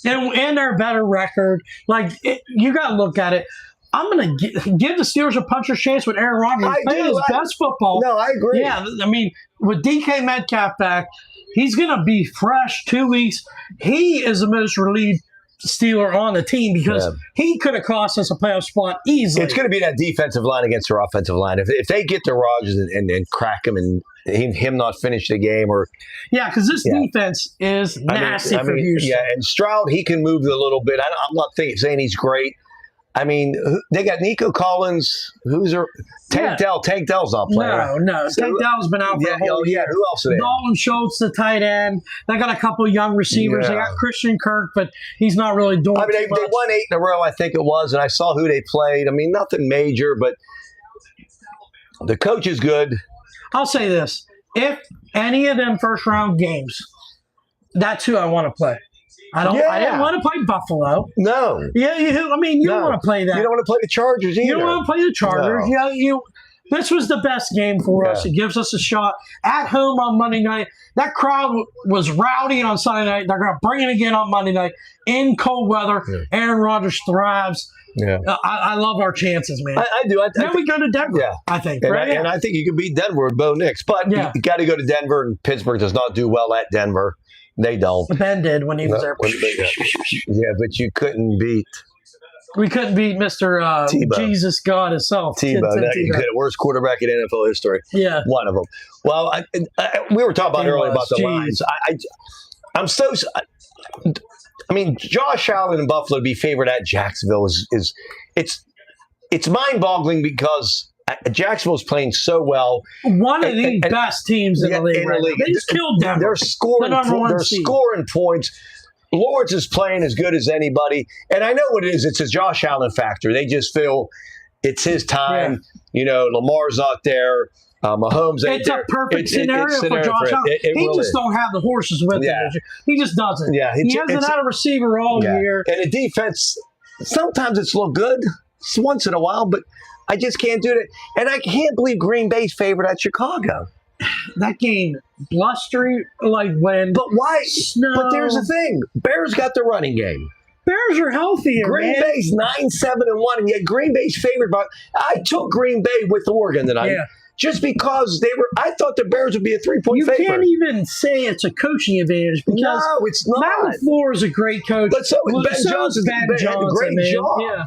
Speaker 1: And they're a better record. You got to look at it. I'm going to give the Steelers a puncher's chance with Aaron Rodgers.
Speaker 2: I
Speaker 1: He's playing
Speaker 2: do.
Speaker 1: his best football.
Speaker 2: No, I agree.
Speaker 1: Yeah, I mean, with DK Metcalf back, he's going to be fresh 2 weeks. He is the most relieved Steeler on the team because he could have cost us a playoff spot easily.
Speaker 2: It's going to be that defensive line against their offensive line. If they get to Rodgers and crack him and him not finish the game, or
Speaker 1: because this defense is nasty for Houston.
Speaker 2: Yeah, and Stroud, he can move a little bit. I'm not saying he's great. I mean, they got Nico Collins. Tank Dell? Tank Dell's not playing.
Speaker 1: No. Tank Dell's been out for a whole year.
Speaker 2: Who else are they?
Speaker 1: Dalton Schultz, the tight end. They got a couple of young receivers. They got Christian Kirk, but he's not really doing
Speaker 2: I mean, they
Speaker 1: much.
Speaker 2: won 8 in a row, I think it was, and I saw who they played. I mean, nothing major, but the coach is good.
Speaker 1: I'll say this. If any of them first-round games, that's who I want to play. I didn't want to play Buffalo.
Speaker 2: No.
Speaker 1: Yeah, you don't want to play that.
Speaker 2: You don't want to play the Chargers either.
Speaker 1: You don't want to play the Chargers.
Speaker 2: No.
Speaker 1: This was the best game for us. It gives us a shot at home on Monday night. That crowd was rowdy on Sunday night. They're going to bring it again on Monday night in cold weather. Yeah. Aaron Rodgers thrives. Yeah, I love our chances, man.
Speaker 2: I do.
Speaker 1: Then we go to Denver, I think.
Speaker 2: And,
Speaker 1: right?
Speaker 2: and I think you can beat Denver with Bo Nix. But you got to go to Denver, and Pittsburgh does not do well at Denver. They don't.
Speaker 1: Ben did when he was there.
Speaker 2: Yeah, but you couldn't beat.
Speaker 1: We couldn't beat Mr. Jesus God himself.
Speaker 2: Tebow. The worst quarterback in NFL history.
Speaker 1: Yeah.
Speaker 2: One of them. Well, we were talking about earlier about the Lions. I'm so. I mean, Josh Allen in Buffalo to be favored at Jacksonville is it's mind-boggling because Jacksonville's playing so well.
Speaker 1: One of the best teams in the league. They just killed Denver.
Speaker 2: They're scoring points. Lawrence is playing as good as anybody. And I know what it is. It's a Josh Allen factor. They just feel it's his time. Yeah. Lamar's not there. Mahomes ain't there.
Speaker 1: It's a perfect scenario for Josh Allen. He just don't have the horses with him. He just doesn't. Yeah, he hasn't had a receiver all year.
Speaker 2: And the defense, sometimes it's looked good once in a while, but I just can't do it. And I can't believe Green Bay's favored at Chicago.
Speaker 1: That game, blustery like wind.
Speaker 2: But why?
Speaker 1: Snow.
Speaker 2: But there's the thing. Bears got the running game.
Speaker 1: Bears are healthier.
Speaker 2: Green Bay's 9-7-1, and yet Green Bay's favored by. I took Green Bay with Oregon tonight. Yeah. Just because I thought the Bears would be a 3-point favorite.
Speaker 1: You can't even say it's a coaching advantage because
Speaker 2: no, it's not.
Speaker 1: Matt LaFleur is a great coach.
Speaker 2: But so is Ben Johnson. Ben Johnson, a great job. Yeah.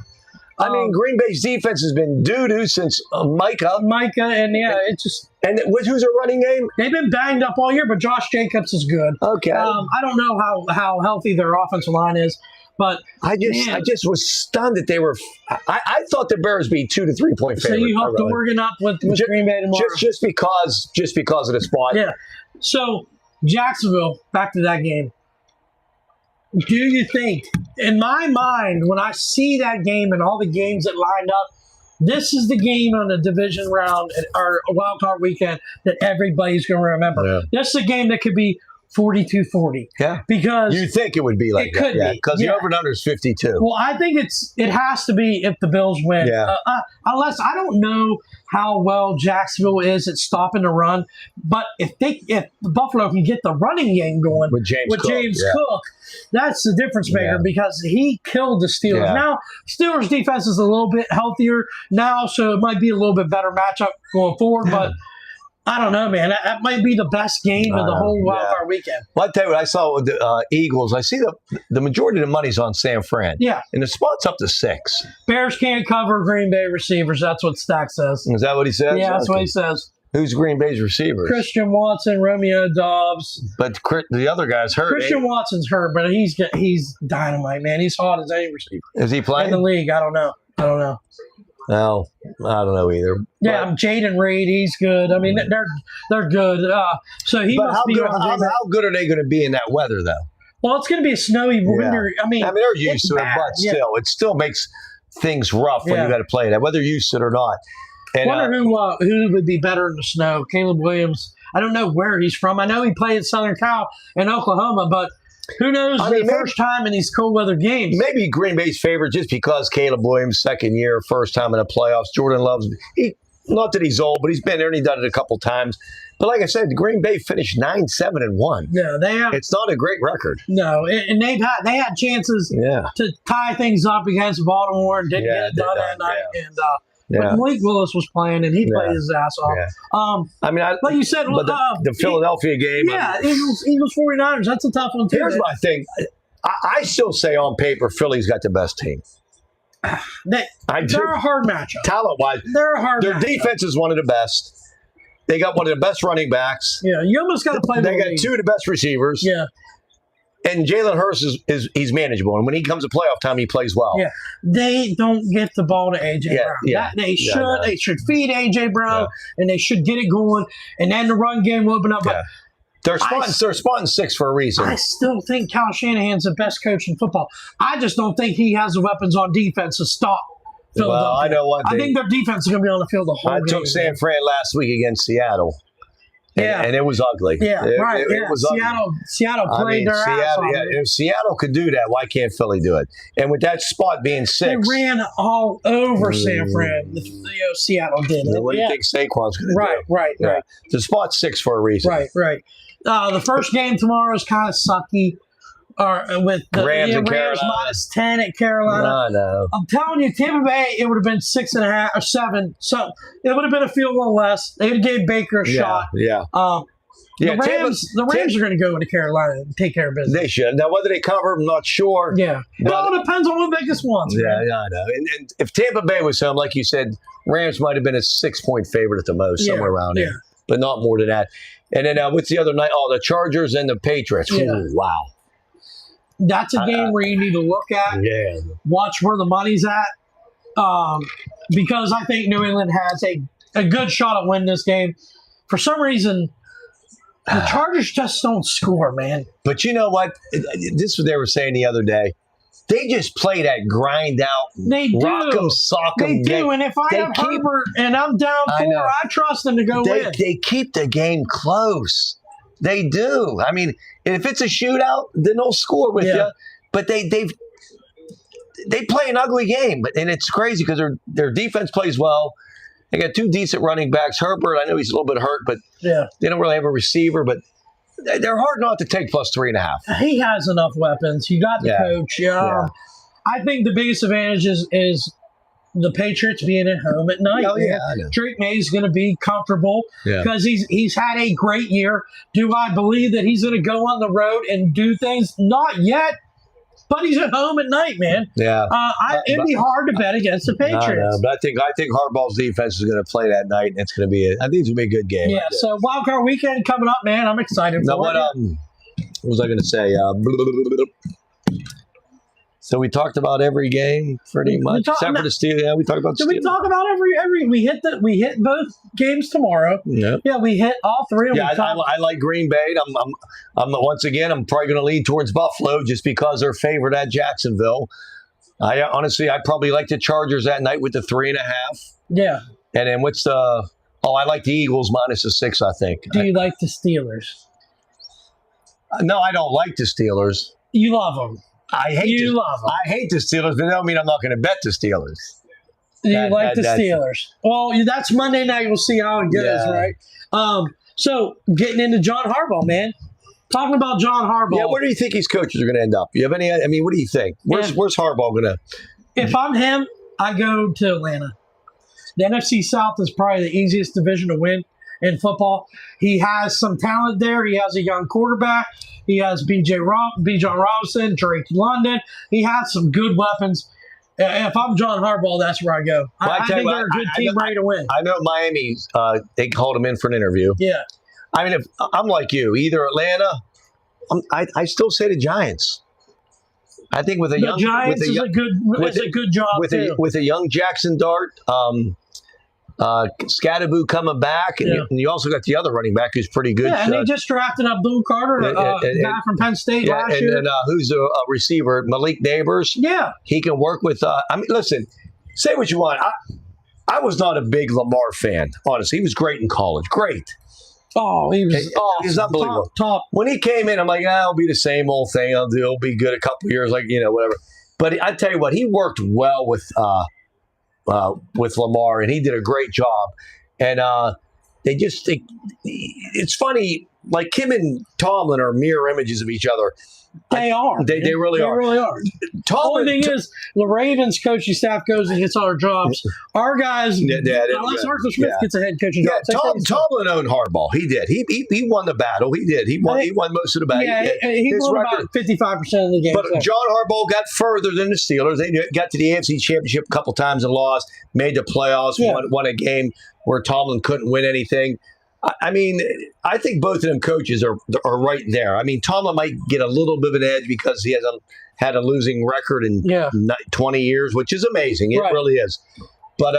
Speaker 2: I mean, Green Bay's defense has been doo-doo since Micah.
Speaker 1: And it's just...
Speaker 2: And who's their running game?
Speaker 1: They've been banged up all year, but Josh Jacobs is good.
Speaker 2: Okay.
Speaker 1: I don't know how healthy their offensive line is, but...
Speaker 2: I just was stunned that they were... I thought the Bears be 2 to 3 point favorite.
Speaker 1: So you hooked Oregon up with Green Bay tomorrow?
Speaker 2: Just because of the spot.
Speaker 1: Yeah. So, Jacksonville, back to that game. Do you think, in my mind, when I see that game and all the games that lined up, this is the game on the division round or wild card weekend that everybody's going to remember. Yeah. This is a game that could be 42-40.
Speaker 2: Yeah.
Speaker 1: Because
Speaker 2: you think it would be like
Speaker 1: it could be.
Speaker 2: Because the over-under is 52.
Speaker 1: Well, I think it has to be if the Bills win.
Speaker 2: Yeah.
Speaker 1: Unless I don't know how well Jacksonville is at stopping the run, but if Buffalo can get the running game going
Speaker 2: with James
Speaker 1: Cook, that's the difference maker because he killed the Steelers.
Speaker 2: Yeah.
Speaker 1: Now, Steelers defense is a little bit healthier now, so it might be a little bit better matchup going forward, but I don't know, man. That might be the best game of the whole wild card weekend.
Speaker 2: Well, I'll tell you what I saw with the Eagles. I see the majority of the money's on San Fran.
Speaker 1: Yeah.
Speaker 2: And the spot's up to 6.
Speaker 1: Bears can't cover Green Bay receivers. That's what Stack says.
Speaker 2: Is that what he says?
Speaker 1: Yeah, that's what he says.
Speaker 2: Who's Green Bay's receivers?
Speaker 1: Christian Watson, Romeo Doubs.
Speaker 2: But the other guy's hurt.
Speaker 1: Christian Watson's hurt, but he's dynamite, man. He's hot as any receiver.
Speaker 2: Is he playing?
Speaker 1: In the league, I don't know.
Speaker 2: No, I don't know either.
Speaker 1: Yeah, Jaden Reed, he's good. I mean, they're good. So he must be on.
Speaker 2: How good are they going to be in that weather, though?
Speaker 1: Well, it's going to be a snowy winter.
Speaker 2: I mean they're used to it, but still, it still makes things rough when you got to play that, whether you're used to it or not. And,
Speaker 1: I wonder who would be better in the snow. Caleb Williams. I don't know where he's from. I know he played at Southern Cal in Oklahoma, but Who knows?
Speaker 2: I mean,
Speaker 1: the first time in these cold weather games.
Speaker 2: Maybe Green Bay's favorite just because Caleb Williams, second year, first time in the playoffs. Jordan Love's not that he's old, but he's been there and he's done it a couple times. But like I said, Green Bay finished 9-7-1.
Speaker 1: Yeah, they have.
Speaker 2: It's not a great record.
Speaker 1: No, and they had chances
Speaker 2: Yeah.
Speaker 1: to tie things up against Baltimore and didn't get it done that night. And but Malik Willis was playing, and he played his ass off.
Speaker 2: Yeah. I mean,
Speaker 1: like you said,
Speaker 2: but the Philadelphia game.
Speaker 1: Yeah, Eagles 49ers. That's a tough one too.
Speaker 2: Here's my thing. I still say on paper, Philly's got the best team.
Speaker 1: They're a hard matchup.
Speaker 2: Talent-wise,
Speaker 1: They're a hard
Speaker 2: their
Speaker 1: matchup.
Speaker 2: defense is one of the best. They got one of the best running backs.
Speaker 1: Yeah, you almost got to play.
Speaker 2: They got two of the best receivers.
Speaker 1: Yeah,
Speaker 2: and Jalen Hurts he's manageable, and when he comes to playoff time, he plays well.
Speaker 1: Yeah, they don't get the ball to AJ Brown.
Speaker 2: Yeah,
Speaker 1: they should. They should feed AJ Brown, and they should get it going, and then the run game will open up. But
Speaker 2: they're spotting 6 for a reason.
Speaker 1: I still think Kyle Shanahan's the best coach in football. I just don't think he has the weapons on defense to stop Philadelphia.
Speaker 2: Well, I know one thing.
Speaker 1: I think their defense is going to be on the field the whole game.
Speaker 2: I took San Fran last week against Seattle. And it was ugly.
Speaker 1: Yeah, right.
Speaker 2: It was
Speaker 1: Seattle played their ass off.
Speaker 2: If Seattle could do that, why can't Philly do it? And with that spot being 6.
Speaker 1: They ran all over San Fran. Seattle did it.
Speaker 2: What do you think Saquon's going to do?
Speaker 1: Right.
Speaker 2: The spot's 6 for a reason.
Speaker 1: Right. The first game tomorrow is kind of sucky. With the
Speaker 2: Rams and
Speaker 1: Rams
Speaker 2: Carolina.
Speaker 1: -10 at Carolina.
Speaker 2: No.
Speaker 1: I'm telling you, Tampa Bay, it would have been 6.5 or 7. So it would have been a field goal less. They would have gave Baker a shot.
Speaker 2: Yeah.
Speaker 1: The Rams are going to go into Carolina and take care of business.
Speaker 2: They should. Now, whether they cover, I'm not sure.
Speaker 1: Yeah. It all depends on what Vegas wants.
Speaker 2: Yeah, I know. And if Tampa Bay was home, like you said, Rams might have been a 6-point favorite at the most, somewhere around there. But not more than that. And then what's the other night? Oh, the Chargers and the Patriots.
Speaker 1: Yeah.
Speaker 2: Ooh, wow.
Speaker 1: That's a game where you need to look at, watch where the money's at, because I think New England has a good shot at winning this game. For some reason, the Chargers just don't score, man.
Speaker 2: But you know what? This is what they were saying the other day. They just play that grind out, rock 'em, sock 'em.
Speaker 1: They do, and if I have Herbert and I'm down 4, I trust them to go win.
Speaker 2: They keep the game close. They do. I mean, if it's a shootout, then they'll score with you. But they play an ugly game, and it's crazy because their defense plays well. They got 2 decent running backs. Herbert, I know he's a little bit hurt, but they don't really have a receiver. But they're hard not to take plus 3.5.
Speaker 1: He has enough weapons. You got the coach. I think the biggest advantage is the Patriots being at home at night.
Speaker 2: Oh, yeah, I know.
Speaker 1: Drake May's going to be comfortable because he's had a great year. Do I believe that he's going to go on the road and do things? Not yet, but he's at home at night, man.
Speaker 2: Yeah,
Speaker 1: it'd be hard to bet against the Patriots.
Speaker 2: No, but I think Harbaugh's defense is going to play that night, and it's going to be I think it's going to be a good game.
Speaker 1: Yeah. So wild card weekend coming up, man. I'm excited for it.
Speaker 2: What was I going to say? So we talked about every game pretty much, except for the Steelers. Yeah, we talked about.
Speaker 1: Did we talk about every? We hit both games tomorrow. Yeah, we hit all 3.
Speaker 2: Yeah, I like Green Bay. I'm once again. I'm probably going to lean towards Buffalo just because they're favored at Jacksonville. I honestly, I probably like the Chargers that night with the 3.5.
Speaker 1: Yeah.
Speaker 2: And then what's the? Oh, I like the Eagles minus the 6. I think.
Speaker 1: Do you like the Steelers?
Speaker 2: No, I don't like the Steelers.
Speaker 1: You love them.
Speaker 2: I hate the Steelers, but that don't mean I'm not going to bet the Steelers.
Speaker 1: You like the Steelers. Well, that's Monday night. We'll see how it goes, right? So getting into John Harbaugh, man. Talking about John Harbaugh.
Speaker 2: Yeah, where do you think his coaches are going to end up? You have any? I mean, what do you think? Where's Harbaugh going to?
Speaker 1: If I'm him, I go to Atlanta. The NFC South is probably the easiest division to win in football. He has some talent there. He has a young quarterback. He has Bijan Robinson, Drake London. He has some good weapons. If I'm John Harbaugh, that's where I go. I think they're a good team ready to win.
Speaker 2: I know Miami, they called him in for an interview.
Speaker 1: Yeah.
Speaker 2: I mean, if I'm like you, either Atlanta, I still say the Giants. I think with a young
Speaker 1: Giants is a good job
Speaker 2: with a young Jackson Dart, Scadaboo coming back, and you also got the other running back who's pretty good.
Speaker 1: Yeah, and they just drafted Abdul Carter, a guy from Penn State last year.
Speaker 2: And who's a receiver, Malik Neighbors.
Speaker 1: Yeah.
Speaker 2: He can work with, I mean, listen, say what you want. I was not a big Lamar fan, honestly. He was great in college. Great.
Speaker 1: Oh, he was awesome.
Speaker 2: He's unbelievable.
Speaker 1: Top.
Speaker 2: When he came in, I'm like, it'll be the same old thing. It'll be good a couple years, like, whatever. But I tell you what, he worked well with Lamar, and he did a great job. And they just think it's funny. Like him and Tomlin are mirror images of each other.
Speaker 1: They are.
Speaker 2: They really are.
Speaker 1: They really are.
Speaker 2: Tomlin,
Speaker 1: Only thing is, the Ravens coaching staff goes and gets other jobs. Our guys, unless Arthur Smith gets a head coaching job.
Speaker 2: Tomlin owned hardball. He did. He won the battle. He did. He won most of the battle.
Speaker 1: Yeah, he won about 55% of the game.
Speaker 2: But John Harbaugh got further than the Steelers. They got to the AFC Championship a couple times and lost. Made the playoffs. Won a game where Tomlin couldn't win anything. I mean, I think both of them coaches are right there. I mean, Tomlin might get a little bit of an edge because he hasn't had a losing record in 20 years, which is amazing. It really is. But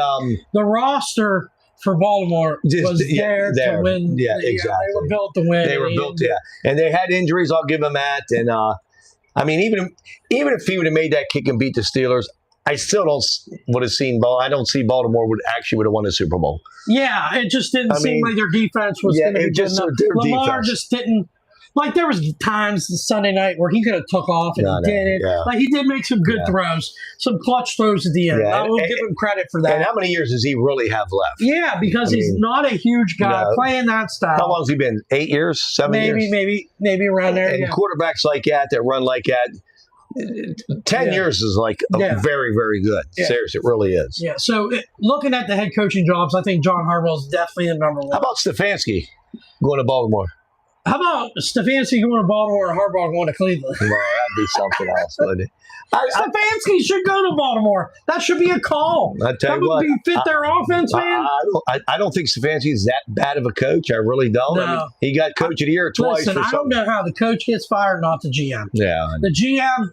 Speaker 1: the roster for Baltimore was there to win.
Speaker 2: Yeah, exactly.
Speaker 1: They were built to win.
Speaker 2: They were built, and they had injuries. I'll give them that. And I mean, even if he would have made that kick and beat the Steelers, I still would have seen. I don't see Baltimore would have won a Super Bowl.
Speaker 1: Yeah, it just didn't seem like their defense was going to be good enough. Lamar just didn't. Like, there was times Sunday night where he could have took off and he did it. Yeah. Like, he did make some good throws, some clutch throws at the end. I will give him credit for that.
Speaker 2: And how many years does he really have left?
Speaker 1: Yeah, because he's not a huge guy playing that style.
Speaker 2: How long has he been? 8 years? 7 years?
Speaker 1: Maybe around there.
Speaker 2: And quarterbacks like that run like that. 10 years is like very, very good. Yeah. Seriously, it really is.
Speaker 1: Yeah. So looking at the head coaching jobs, I think John Harbaugh is definitely the number one.
Speaker 2: How about Stefanski going to Baltimore?
Speaker 1: How about Stefanski going to Baltimore and Harbaugh going to Cleveland?
Speaker 2: Well, that'd be something else, wouldn't it?
Speaker 1: Stefanski should go to Baltimore. That should be a call.
Speaker 2: I tell you what,
Speaker 1: fit their offense, man.
Speaker 2: I don't think Stefanski is that bad of a coach. I really don't.
Speaker 1: No.
Speaker 2: I mean, he got coach of the year twice.
Speaker 1: Listen, I don't know how the coach gets fired, not the GM.
Speaker 2: Yeah,
Speaker 1: the GM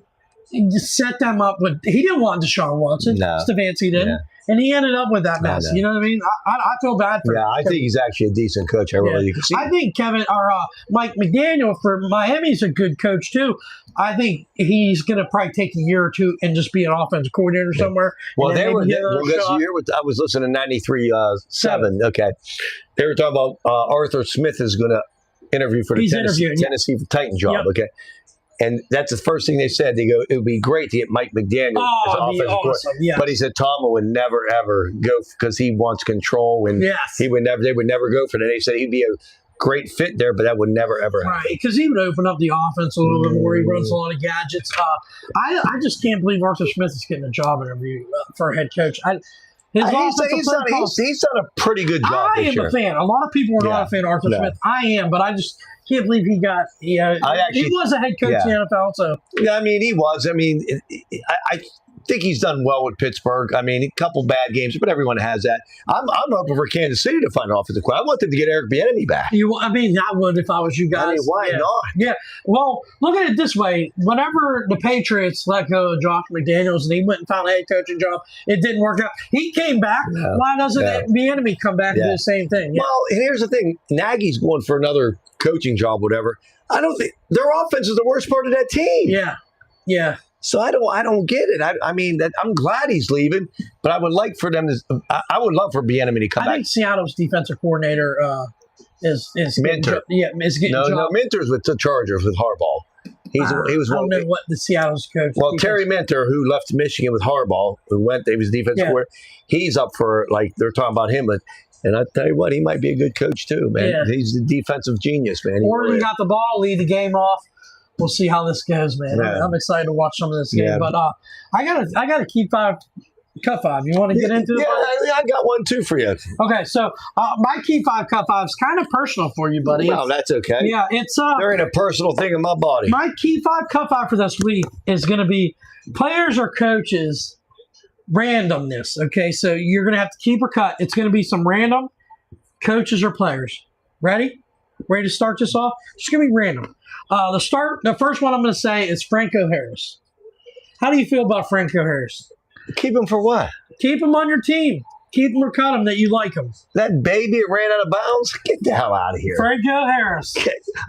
Speaker 1: just set them up with. He didn't want Deshaun Watson. No. Stefanski didn't. Yeah. And he ended up with that mess. You know what I mean? I feel bad for him.
Speaker 2: Yeah, I think he's actually a decent coach. I really do.
Speaker 1: I think Mike McDaniel for Miami's a good coach too. I think he's going to probably take a year or two and just be an offensive coordinator somewhere.
Speaker 2: Well, I was listening to 93.7. Okay. They were talking about Arthur Smith is going to interview for the Tennessee Titan job. Yep. Okay. And that's the first thing they said. They go, it would be great to get Mike McDaniel as offensive coordinator. Yeah. But he said Tomlin would never, ever go because he wants control. And they would never go for that. They said he'd be a great fit there, but that would never, ever happen.
Speaker 1: Right, because he would open up the offense a little bit more. He runs a lot of gadgets. I just can't believe Arthur Smith is getting a job interview for a head coach.
Speaker 2: He's done a pretty good job this year.
Speaker 1: I am a fan. A lot I not a fan of Arthur Smith. I am, but I just can't believe he got. He was a head coach in the NFL, so.
Speaker 2: Yeah, I mean, he was. I mean, I think he's done well with Pittsburgh. I mean, a couple bad games, but everyone has that. I'm hoping for Kansas City to find an offensive coordinator. I want them to get Eric Bieniemy back.
Speaker 1: I would if I was you guys.
Speaker 2: I mean, why not?
Speaker 1: Yeah. Well, look at it this way. Whenever the Patriots let go of Josh McDaniels and he went and found a head coaching job, it didn't work out. He came back. No. Why doesn't Bieniemy come back and do the same thing? Yeah.
Speaker 2: Well, here's the thing. Nagy's going for another coaching job, whatever. I don't think their offense is the worst part of that team.
Speaker 1: Yeah. Yeah.
Speaker 2: So I don't get it. I mean, I'm glad he's leaving, but I would like for them to. I would love for Bieniemy to come back.
Speaker 1: I think Seattle's defensive coordinator is
Speaker 2: Minter.
Speaker 1: Is getting
Speaker 2: no. Minter's with the Chargers with Harbaugh. He was
Speaker 1: I don't know what the Seattle's coach.
Speaker 2: Well, Terry Minter, who left Michigan with Harbaugh, he was defensive coordinator. He's up for they're talking about him, and I tell you what, he might be a good coach too, man. Yeah. He's the defensive genius, man.
Speaker 1: Or he got the ball, lead the game off. We'll see how this goes, man. Yeah. I'm excited to watch some of this game, but I gotta keep cut five. You want to get into it?
Speaker 2: Yeah, I got one too for you.
Speaker 1: Okay, so my key five cut five is kind of personal for you, buddy.
Speaker 2: No, that's okay.
Speaker 1: Yeah, it's
Speaker 2: there ain't a personal thing in my body.
Speaker 1: My key five cut five for this week is going to be players or coaches randomness. Okay, so you're going to have to keep or cut. It's going to be some random coaches or players. Ready to start this off? It's going to be random. The first one I'm going to say is Franco Harris. How do you feel about Franco Harris?
Speaker 2: Keep him for what?
Speaker 1: Keep him on your team. Keep him or cut him that you like him.
Speaker 2: That baby that ran out of bounds? Get the hell out of here.
Speaker 1: Franco Harris.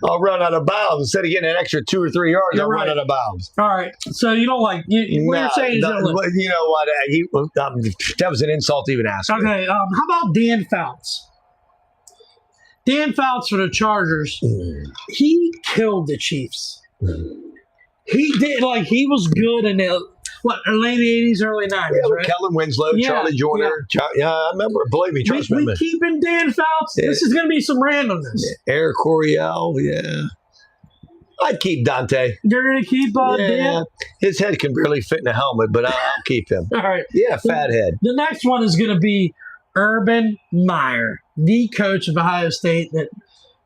Speaker 2: I'll run out of bounds. Instead of getting an extra 2 or 3 yards, I'll run out of bounds.
Speaker 1: All right. So you don't like what you're saying is
Speaker 2: you know what? That was an insult to even ask.
Speaker 1: Okay. How about Dan Fouts? Dan Fouts for the Chargers. He killed the Chiefs. He did, like, he was good in the late 80s, early 90s, right?
Speaker 2: Kellen Winslow,
Speaker 1: Yeah,
Speaker 2: Charlie Joyner. I remember. Believe me, trust me.
Speaker 1: We keeping Dan Fouts. This is going to be some randomness.
Speaker 2: Eric Coryell, yeah. I'd keep Dante.
Speaker 1: You're going to keep Dan?
Speaker 2: His head can barely fit in a helmet, but I'll keep him.
Speaker 1: All right.
Speaker 2: Yeah, fat head.
Speaker 1: The next one is going to be Urban Meyer, the coach of Ohio State that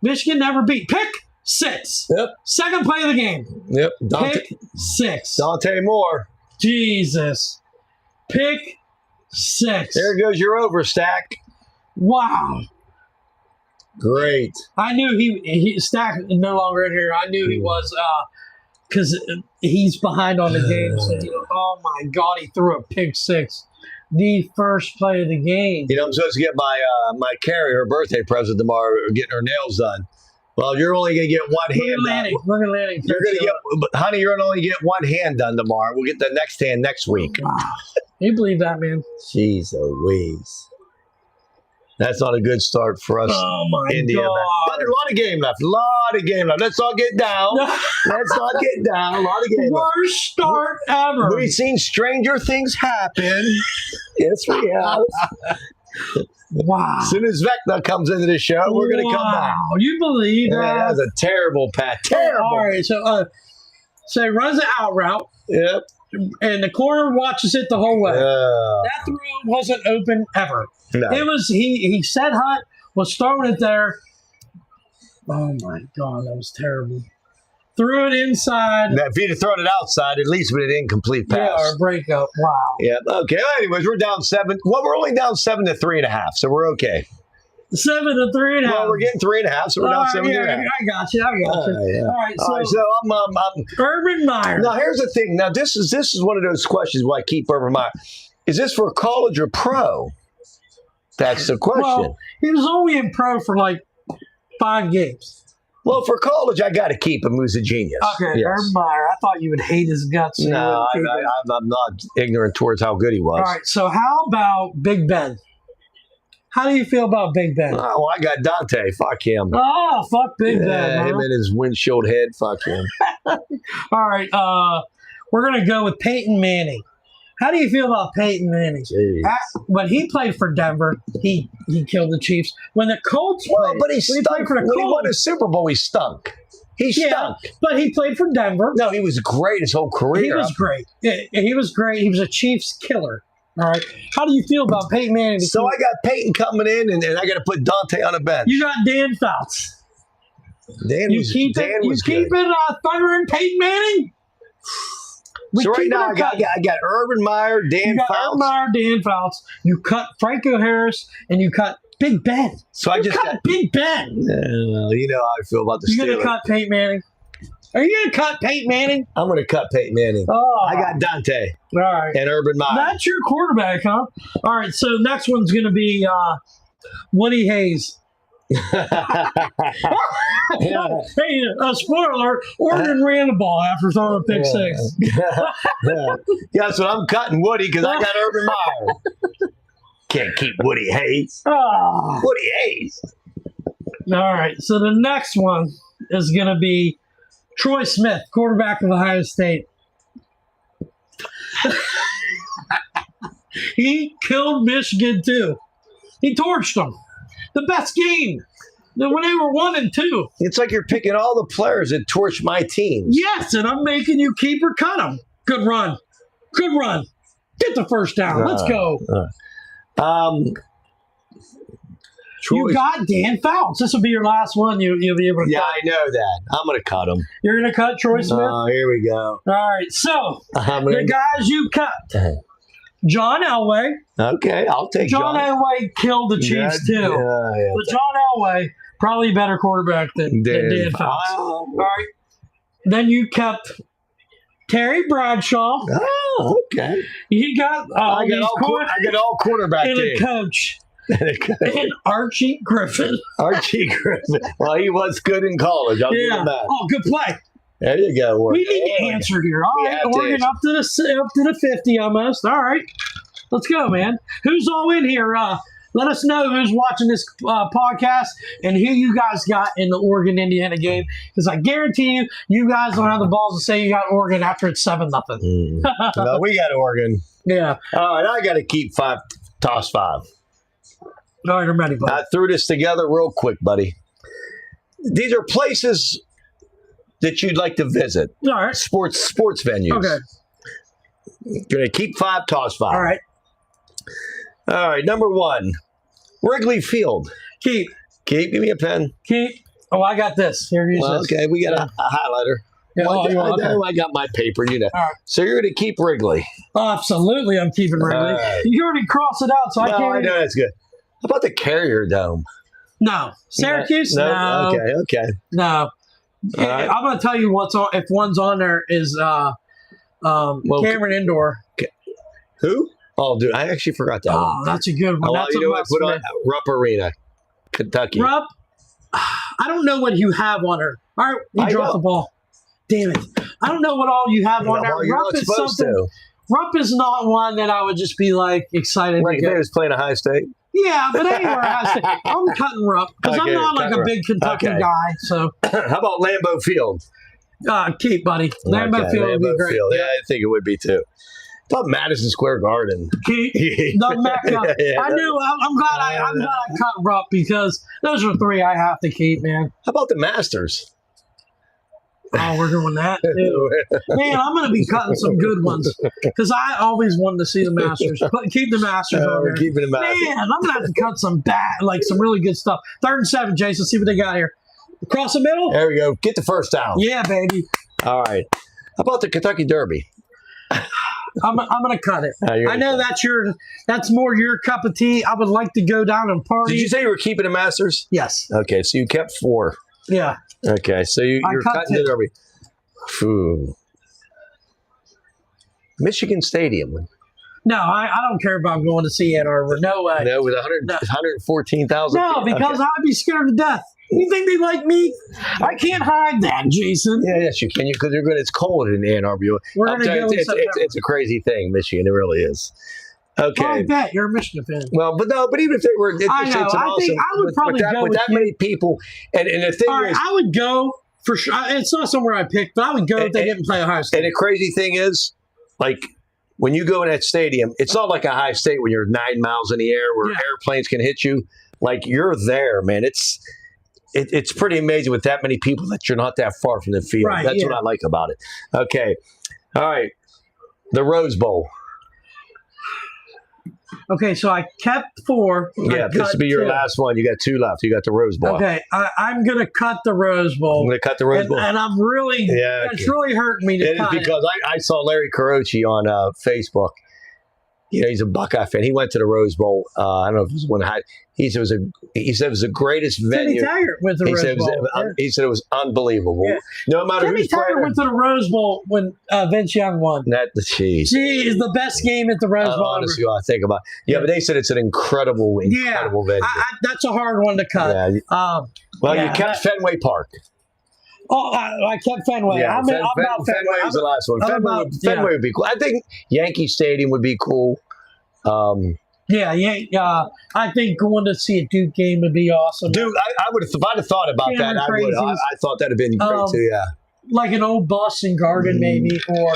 Speaker 1: Michigan never beat. Pick 6.
Speaker 2: Yep.
Speaker 1: Second play of the game.
Speaker 2: Yep. Dante,
Speaker 1: Pick 6.
Speaker 2: Dante Moore.
Speaker 1: Jesus. Pick 6.
Speaker 2: There goes your overstack.
Speaker 1: Wow.
Speaker 2: Great.
Speaker 1: I knew he Stack no longer in here. I knew he was because he's behind on the game. So, oh my God, he threw a pick 6. The first play of the game.
Speaker 2: I'm supposed to get my Carrie her birthday present tomorrow, getting her nails done. Well, you're only going to get one hand done.
Speaker 1: Look at Lanning.
Speaker 2: You're going to get, but honey, you're going to only get one hand done tomorrow. We'll get the next hand next week.
Speaker 1: Wow. You believe that, man?
Speaker 2: Jeez Louise. That's not a good start for us.
Speaker 1: Oh my
Speaker 2: India.
Speaker 1: God.
Speaker 2: But there's a lot of game left. Let's all get down. Let's all get down. A lot of game left.
Speaker 1: Worst start ever.
Speaker 2: We've seen stranger things happen. Yes, we have.
Speaker 1: Wow.
Speaker 2: As soon as Vecna comes into the show, we're going to come back.
Speaker 1: Wow. You believe that?
Speaker 2: Yeah, that was a terrible pass. Terrible.
Speaker 1: All right. So he runs the out route.
Speaker 2: Yep.
Speaker 1: And the corner watches it the whole way.
Speaker 2: Uh,
Speaker 1: That throw wasn't open ever.
Speaker 2: no.
Speaker 1: It was he said Hunt was throwing it there. Oh my God, that was terrible. Threw it inside.
Speaker 2: Now, if he'd have thrown it outside, at least with an incomplete pass.
Speaker 1: Yeah, or breakup. Wow.
Speaker 2: Yeah. Okay. Anyways, we're down 7. Well, we're only down 7 to 3.5, so we're okay.
Speaker 1: 7 to 3.5.
Speaker 2: Well, we're getting 3.5, so we're down 7 to 3.5.
Speaker 1: I got you. Yeah.
Speaker 2: Yeah.
Speaker 1: All right.
Speaker 2: All right, so I'm
Speaker 1: Urban Meyer.
Speaker 2: now here's the thing. Now this is one of those questions why I keep Urban Meyer. Is this for college or pro? That's the question.
Speaker 1: Well, he was only in pro for like 5 games.
Speaker 2: Well, for college, I got to keep him. Who's a genius.
Speaker 1: Okay,
Speaker 2: Yes.
Speaker 1: Urban Meyer. I thought you would hate his guts. so you
Speaker 2: No,
Speaker 1: wouldn't keep him.
Speaker 2: I'm not ignorant towards how good he was.
Speaker 1: All right. So how about Big Ben? How do you feel about Big Ben?
Speaker 2: Oh, I got Dante. Fuck him.
Speaker 1: Oh, fuck Big Ben.
Speaker 2: Yeah,
Speaker 1: Huh?
Speaker 2: him and his windshield head. Fuck him.
Speaker 1: All right. We're going to go with Peyton Manning. How do you feel about Peyton Manning?
Speaker 2: Jeez.
Speaker 1: When he played for Denver, he killed the Chiefs. When the Colts
Speaker 2: Well,
Speaker 1: played,
Speaker 2: but he
Speaker 1: when
Speaker 2: stunk.
Speaker 1: played for the
Speaker 2: When he won a
Speaker 1: Colts,
Speaker 2: Super Bowl, he stunk. He stunk.
Speaker 1: but he played for Denver.
Speaker 2: No, he was great his whole career.
Speaker 1: He was great. He was great. He was a Chiefs killer. All right. How do you feel about Peyton Manning?
Speaker 2: So I got Peyton coming in, and I got to put Dante on the bench.
Speaker 1: You got Dan Fouts.
Speaker 2: Dan
Speaker 1: You
Speaker 2: was,
Speaker 1: keep
Speaker 2: Dan
Speaker 1: it. You
Speaker 2: was
Speaker 1: keep
Speaker 2: good.
Speaker 1: it. Thunder and Peyton Manning. We
Speaker 2: So right
Speaker 1: keep
Speaker 2: now,
Speaker 1: it
Speaker 2: I got Urban Meyer, Dan
Speaker 1: you got
Speaker 2: Fouts.
Speaker 1: Urban Meyer, Dan Fouts. You cut Franco Harris, and you cut Big Ben.
Speaker 2: So I
Speaker 1: You
Speaker 2: just
Speaker 1: cut
Speaker 2: got.
Speaker 1: Big Ben.
Speaker 2: You know how I feel about the
Speaker 1: You gonna
Speaker 2: Steelers.
Speaker 1: cut Peyton Manning? Are you gonna cut Peyton Manning?
Speaker 2: I'm going to cut Peyton Manning.
Speaker 1: Oh,
Speaker 2: I got Dante
Speaker 1: all right.
Speaker 2: and Urban Meyer.
Speaker 1: That's your quarterback, huh? All right. So next one's gonna be Woody Hayes.
Speaker 2: Yeah.
Speaker 1: Hey, spoiler: Oregon ran the ball after throwing a pick 6.
Speaker 2: Yeah, so I'm cutting Woody because I got Urban Meyer. Can't keep Woody Hayes.
Speaker 1: Ah.
Speaker 2: Woody Hayes.
Speaker 1: All right. So the next one is going to be Troy Smith, quarterback of Ohio State. He killed Michigan too. He torched them. The best game. When they were 1 and 2.
Speaker 2: It's like you're picking all the players that torch my team.
Speaker 1: Yes, and I'm making you keep or cut them. Good run. Good run. Get the first down. Let's go.
Speaker 2: Troy,
Speaker 1: You got Dan Fouts. This will be your last one. You'll be able to
Speaker 2: yeah,
Speaker 1: cut.
Speaker 2: I know that. I'm going to cut him.
Speaker 1: You're going to cut Troy Smith?
Speaker 2: Here we go.
Speaker 1: All right. So,
Speaker 2: I'm
Speaker 1: the
Speaker 2: gonna,
Speaker 1: guys you cut. John Elway.
Speaker 2: okay, I'll take
Speaker 1: John
Speaker 2: John.
Speaker 1: Elway killed the Chiefs too.
Speaker 2: Yeah.
Speaker 1: But John Elway, probably a better quarterback than Dan Fouts. All right. Then you kept Terry Bradshaw.
Speaker 2: Oh, okay.
Speaker 1: You got
Speaker 2: I got all quarterback
Speaker 1: and a
Speaker 2: team.
Speaker 1: coach. And Archie Griffin.
Speaker 2: Archie Griffin. Well, he was good in college. I'll give him that.
Speaker 1: Oh, good play.
Speaker 2: There you go.
Speaker 1: We need to answer here. All
Speaker 2: We
Speaker 1: right,
Speaker 2: have to
Speaker 1: Oregon
Speaker 2: answer.
Speaker 1: up to the 50 almost. All right, let's go, man. Who's all in here? Let us know who's watching this podcast and who you guys got in the Oregon Indiana game, because I guarantee you guys don't have the balls to say you got Oregon after it's 7-0.
Speaker 2: No, we got Oregon.
Speaker 1: Yeah.
Speaker 2: All right, I got to keep toss five.
Speaker 1: All right, I'm ready, buddy.
Speaker 2: I threw this together real quick, buddy. These are places that you'd like to visit.
Speaker 1: All right.
Speaker 2: Sports venues.
Speaker 1: Okay.
Speaker 2: Going to keep five, toss five.
Speaker 1: All right.
Speaker 2: All right, number one, Wrigley Field.
Speaker 1: Keep.
Speaker 2: Give me a pen.
Speaker 1: Oh, I got this. Here, use
Speaker 2: Well,
Speaker 1: this.
Speaker 2: okay, we got a highlighter.
Speaker 1: Yeah,
Speaker 2: I got my paper, you know.
Speaker 1: All right.
Speaker 2: So you're going to keep Wrigley.
Speaker 1: Absolutely, I'm keeping Wrigley.
Speaker 2: All right.
Speaker 1: You already crossed it out, so I
Speaker 2: No,
Speaker 1: can't.
Speaker 2: I know that's good. How about the Carrier Dome?
Speaker 1: No. Syracuse? No.
Speaker 2: Okay.
Speaker 1: No.
Speaker 2: All right.
Speaker 1: I'm going to tell you what's on. If one's on there is Cameron Indoor.
Speaker 2: Who? Oh, dude, I actually forgot that one.
Speaker 1: Oh, that's a good one.
Speaker 2: Oh,
Speaker 1: That's
Speaker 2: you know what?
Speaker 1: must
Speaker 2: Put on
Speaker 1: win.
Speaker 2: Rupp Arena, Kentucky.
Speaker 1: Rupp, I don't know what you have on her. All right, you
Speaker 2: I
Speaker 1: dropped
Speaker 2: know.
Speaker 1: the ball. Damn it. I don't know what all you have on there.
Speaker 2: Well, you're
Speaker 1: Rupp
Speaker 2: not
Speaker 1: is
Speaker 2: supposed
Speaker 1: something.
Speaker 2: to.
Speaker 1: Rupp is not one that I would just be like excited
Speaker 2: Like
Speaker 1: to
Speaker 2: they
Speaker 1: go.
Speaker 2: was playing Ohio State.
Speaker 1: Yeah, but anywhere has to. I'm cutting Rupp because
Speaker 2: Okay,
Speaker 1: I'm not like
Speaker 2: cut
Speaker 1: a
Speaker 2: Rupp.
Speaker 1: big Kentucky
Speaker 2: Okay.
Speaker 1: guy. So
Speaker 2: How about Lambeau Field?
Speaker 1: keep, buddy. Lambeau
Speaker 2: Okay,
Speaker 1: Field would be
Speaker 2: Lambeau
Speaker 1: great.
Speaker 2: Field. Yeah, I think it would be too. How about Madison Square Garden?
Speaker 1: Keep. The Mecca.
Speaker 2: Yeah.
Speaker 1: I knew. I'm glad I cut Rupp because those are three I have to keep, man.
Speaker 2: How about the Masters?
Speaker 1: Oh, we're doing that too. Man, I'm going to be cutting some good ones because I always wanted to see the Masters. Keep the Masters on
Speaker 2: We're
Speaker 1: there.
Speaker 2: keeping the Masters.
Speaker 1: Man, I'm going to have to cut some some really good stuff. 3rd and 7, Jason. See what they got here. Across the middle?
Speaker 2: There we go. Get the first down.
Speaker 1: Yeah, baby.
Speaker 2: All right. How about the Kentucky Derby?
Speaker 1: I'm going to cut it.
Speaker 2: You're
Speaker 1: I know that's more your cup of tea. I would like to go down and party.
Speaker 2: Did you say you were keeping the Masters?
Speaker 1: Yes.
Speaker 2: Okay, so you kept 4.
Speaker 1: Yeah.
Speaker 2: Okay, so you're
Speaker 1: cut
Speaker 2: cutting the Derby. Phew. Michigan Stadium.
Speaker 1: No, I don't care about going to see Ann Arbor. No way.
Speaker 2: No, with 114,000
Speaker 1: No, because I'd be scared to death. You think they like me? I can't hide that, Jason.
Speaker 2: Yeah, yes, you can. Because it's cold in Ann Arbor.
Speaker 1: We're
Speaker 2: I'm
Speaker 1: going to
Speaker 2: telling
Speaker 1: go
Speaker 2: you,
Speaker 1: in September.
Speaker 2: it's a crazy thing, Michigan. It really is. Okay.
Speaker 1: I bet you're a Michigan fan.
Speaker 2: Well, but even if they were,
Speaker 1: I know.
Speaker 2: it's an
Speaker 1: I think
Speaker 2: awesome.
Speaker 1: I would probably go
Speaker 2: with
Speaker 1: with
Speaker 2: that
Speaker 1: you.
Speaker 2: many people, and the thing
Speaker 1: All right,
Speaker 2: is,
Speaker 1: I would go for sure. It's not somewhere I picked, but I would go if they
Speaker 2: And-
Speaker 1: didn't play Ohio State.
Speaker 2: and the crazy thing is, like when you go in that stadium, it's not like Ohio State when you're 9 miles in the air where
Speaker 1: Yeah.
Speaker 2: airplanes can hit you. Like you're there, man. It's pretty amazing with that many people that you're not that far from the field.
Speaker 1: Right,
Speaker 2: That's
Speaker 1: yeah.
Speaker 2: what I like about it. Okay, all right, the Rose Bowl.
Speaker 1: Okay, so I kept 4.
Speaker 2: Yeah,
Speaker 1: I
Speaker 2: this
Speaker 1: cut
Speaker 2: will be your
Speaker 1: 2.
Speaker 2: last one. You got 2 left. You got the Rose Bowl.
Speaker 1: Okay, I'm going to cut the Rose
Speaker 2: I'm
Speaker 1: Bowl.
Speaker 2: going to cut the Rose
Speaker 1: And,
Speaker 2: Bowl.
Speaker 1: and I'm really,
Speaker 2: Yeah,
Speaker 1: it's
Speaker 2: okay.
Speaker 1: really hurting me to
Speaker 2: It is
Speaker 1: cut it.
Speaker 2: because I saw Larry Carochi on Facebook. You know, he's a Buckeye fan. He went to the Rose Bowl. I don't know if it was one. He said it was the greatest
Speaker 1: Timmy
Speaker 2: venue.
Speaker 1: Taggart went to the
Speaker 2: He said,
Speaker 1: Rose
Speaker 2: it was,
Speaker 1: Bowl. Yeah.
Speaker 2: he said it was unbelievable.
Speaker 1: Yeah.
Speaker 2: No matter
Speaker 1: Timmy
Speaker 2: who's playing.
Speaker 1: Taggart went to the Rose Bowl when Vince Young won.
Speaker 2: That the cheese.
Speaker 1: Gee, is the best game at the Rose Bowl.
Speaker 2: Honestly, I think about. Yeah, but they said it's an incredible venue.
Speaker 1: That's a hard one to cut.
Speaker 2: Yeah. Well,
Speaker 1: yeah,
Speaker 2: you kept Fenway Park.
Speaker 1: Oh, I kept Fenway.
Speaker 2: Yeah,
Speaker 1: I'm about Fenway.
Speaker 2: Fenway was the last one.
Speaker 1: I'm
Speaker 2: Fenway,
Speaker 1: about-
Speaker 2: Fenway would be cool. I think Yankee Stadium would be cool.
Speaker 1: Yeah. I think going to see a Duke game would be awesome.
Speaker 2: Dude, I would have. If I'd have thought about
Speaker 1: Cameron
Speaker 2: that, I would.
Speaker 1: Crazies.
Speaker 2: I thought that'd have been great too. Yeah.
Speaker 1: Like an old Boston Garden, maybe, or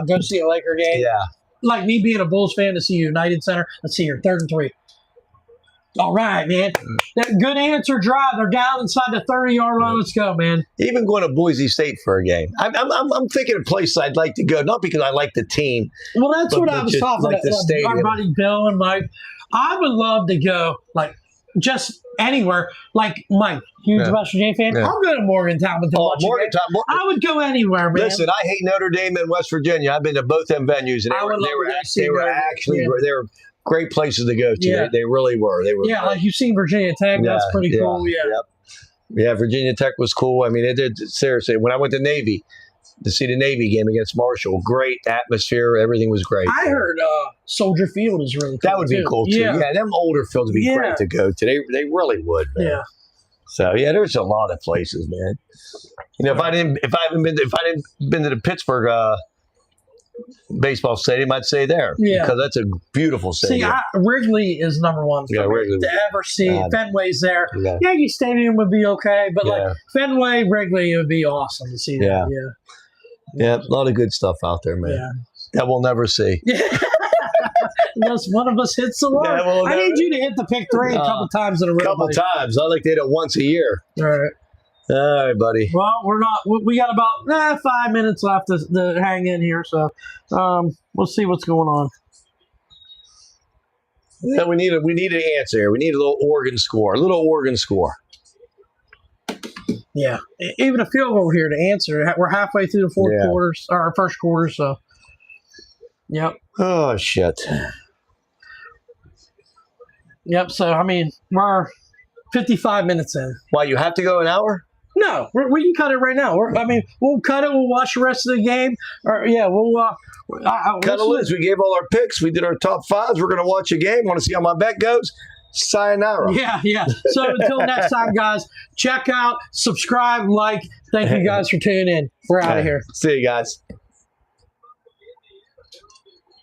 Speaker 1: go see a Laker game.
Speaker 2: Yeah.
Speaker 1: Like me being a Bulls fan to see United Center. Let's see here, 3rd and 3. All right, man. That good answer drive. They're down inside the 30-yard line. Let's go, man.
Speaker 2: Even going to Boise State for a game. I'm thinking of places I'd like to go, not because I like the team.
Speaker 1: Well, that's
Speaker 2: But
Speaker 1: what I was
Speaker 2: just
Speaker 1: talking
Speaker 2: like the
Speaker 1: about. Our
Speaker 2: stadium.
Speaker 1: buddy Bill and Mike. I would love to go, like, just anywhere. Like Mike, huge
Speaker 2: Yeah.
Speaker 1: West Virginia fan.
Speaker 2: Yeah.
Speaker 1: I'll go to Morgantown with the watch a game.
Speaker 2: Morgantown.
Speaker 1: I would go anywhere, man.
Speaker 2: Listen, I hate Notre Dame and West Virginia. I've been to both them venues, and
Speaker 1: I would love to see
Speaker 2: they were
Speaker 1: Notre Dame.
Speaker 2: actually
Speaker 1: Yeah.
Speaker 2: they were great places to go to.
Speaker 1: Yeah.
Speaker 2: They really were. They were.
Speaker 1: Yeah,
Speaker 2: great.
Speaker 1: like you've seen Virginia Tech. That's pretty cool. Yeah.
Speaker 2: Yep. Yeah, Virginia Tech was cool. I mean, it did seriously. When I went to Navy to see the Navy game against Marshall, great atmosphere. Everything was great.
Speaker 1: I heard Soldier Field is really cool.
Speaker 2: that would be
Speaker 1: too.
Speaker 2: cool too.
Speaker 1: Yeah.
Speaker 2: Yeah, them older fields would be
Speaker 1: Yeah.
Speaker 2: great to go to. They really would, man.
Speaker 1: Yeah.
Speaker 2: So yeah, there's a lot of places, man. You know, if I hadn't been to the Pittsburgh baseball stadium, I'd say there.
Speaker 1: Yeah.
Speaker 2: Because that's a beautiful
Speaker 1: See,
Speaker 2: stadium.
Speaker 1: Wrigley is number one for
Speaker 2: Yeah,
Speaker 1: me
Speaker 2: Wrigley.
Speaker 1: to ever see.
Speaker 2: God.
Speaker 1: Fenway's there.
Speaker 2: Yeah.
Speaker 1: Yankee Stadium would be okay, but
Speaker 2: Yeah.
Speaker 1: like Fenway, Wrigley, it would be awesome to see
Speaker 2: Yeah.
Speaker 1: that.
Speaker 2: Yeah, a lot of good stuff out there, man.
Speaker 1: Yeah.
Speaker 2: That we'll never see.
Speaker 1: Unless one of us hits the one.
Speaker 2: Yeah, well,
Speaker 1: I need you to hit the pick three a couple times in a
Speaker 2: A
Speaker 1: row.
Speaker 2: couple
Speaker 1: buddy.
Speaker 2: times. I like to hit it once a year.
Speaker 1: All right.
Speaker 2: All right, buddy.
Speaker 1: Well, we're not. We got about 5 minutes left to hang in here, so we'll see what's going on.
Speaker 2: Yeah, we need an answer here. We need a little Oregon score. A little Oregon score.
Speaker 1: Yeah, even a field goal here to answer. We're halfway through the fourth
Speaker 2: Yeah.
Speaker 1: quarters, or our first quarter, so. Yep.
Speaker 2: Oh shit.
Speaker 1: Yep. So I mean, we're 55 minutes in.
Speaker 2: Why you have to go an hour?
Speaker 1: No, we can cut it right now. I mean, we'll cut it. We'll watch the rest of the game. Or yeah, we'll.
Speaker 2: Cut a loose. We gave all our picks. We did our top fives. We're gonna watch a game. Want to see how my bet goes? Sayonara.
Speaker 1: Yeah. So until next time, guys, check out, subscribe, like. Thank you guys for tuning in. We're out of here.
Speaker 2: See you guys.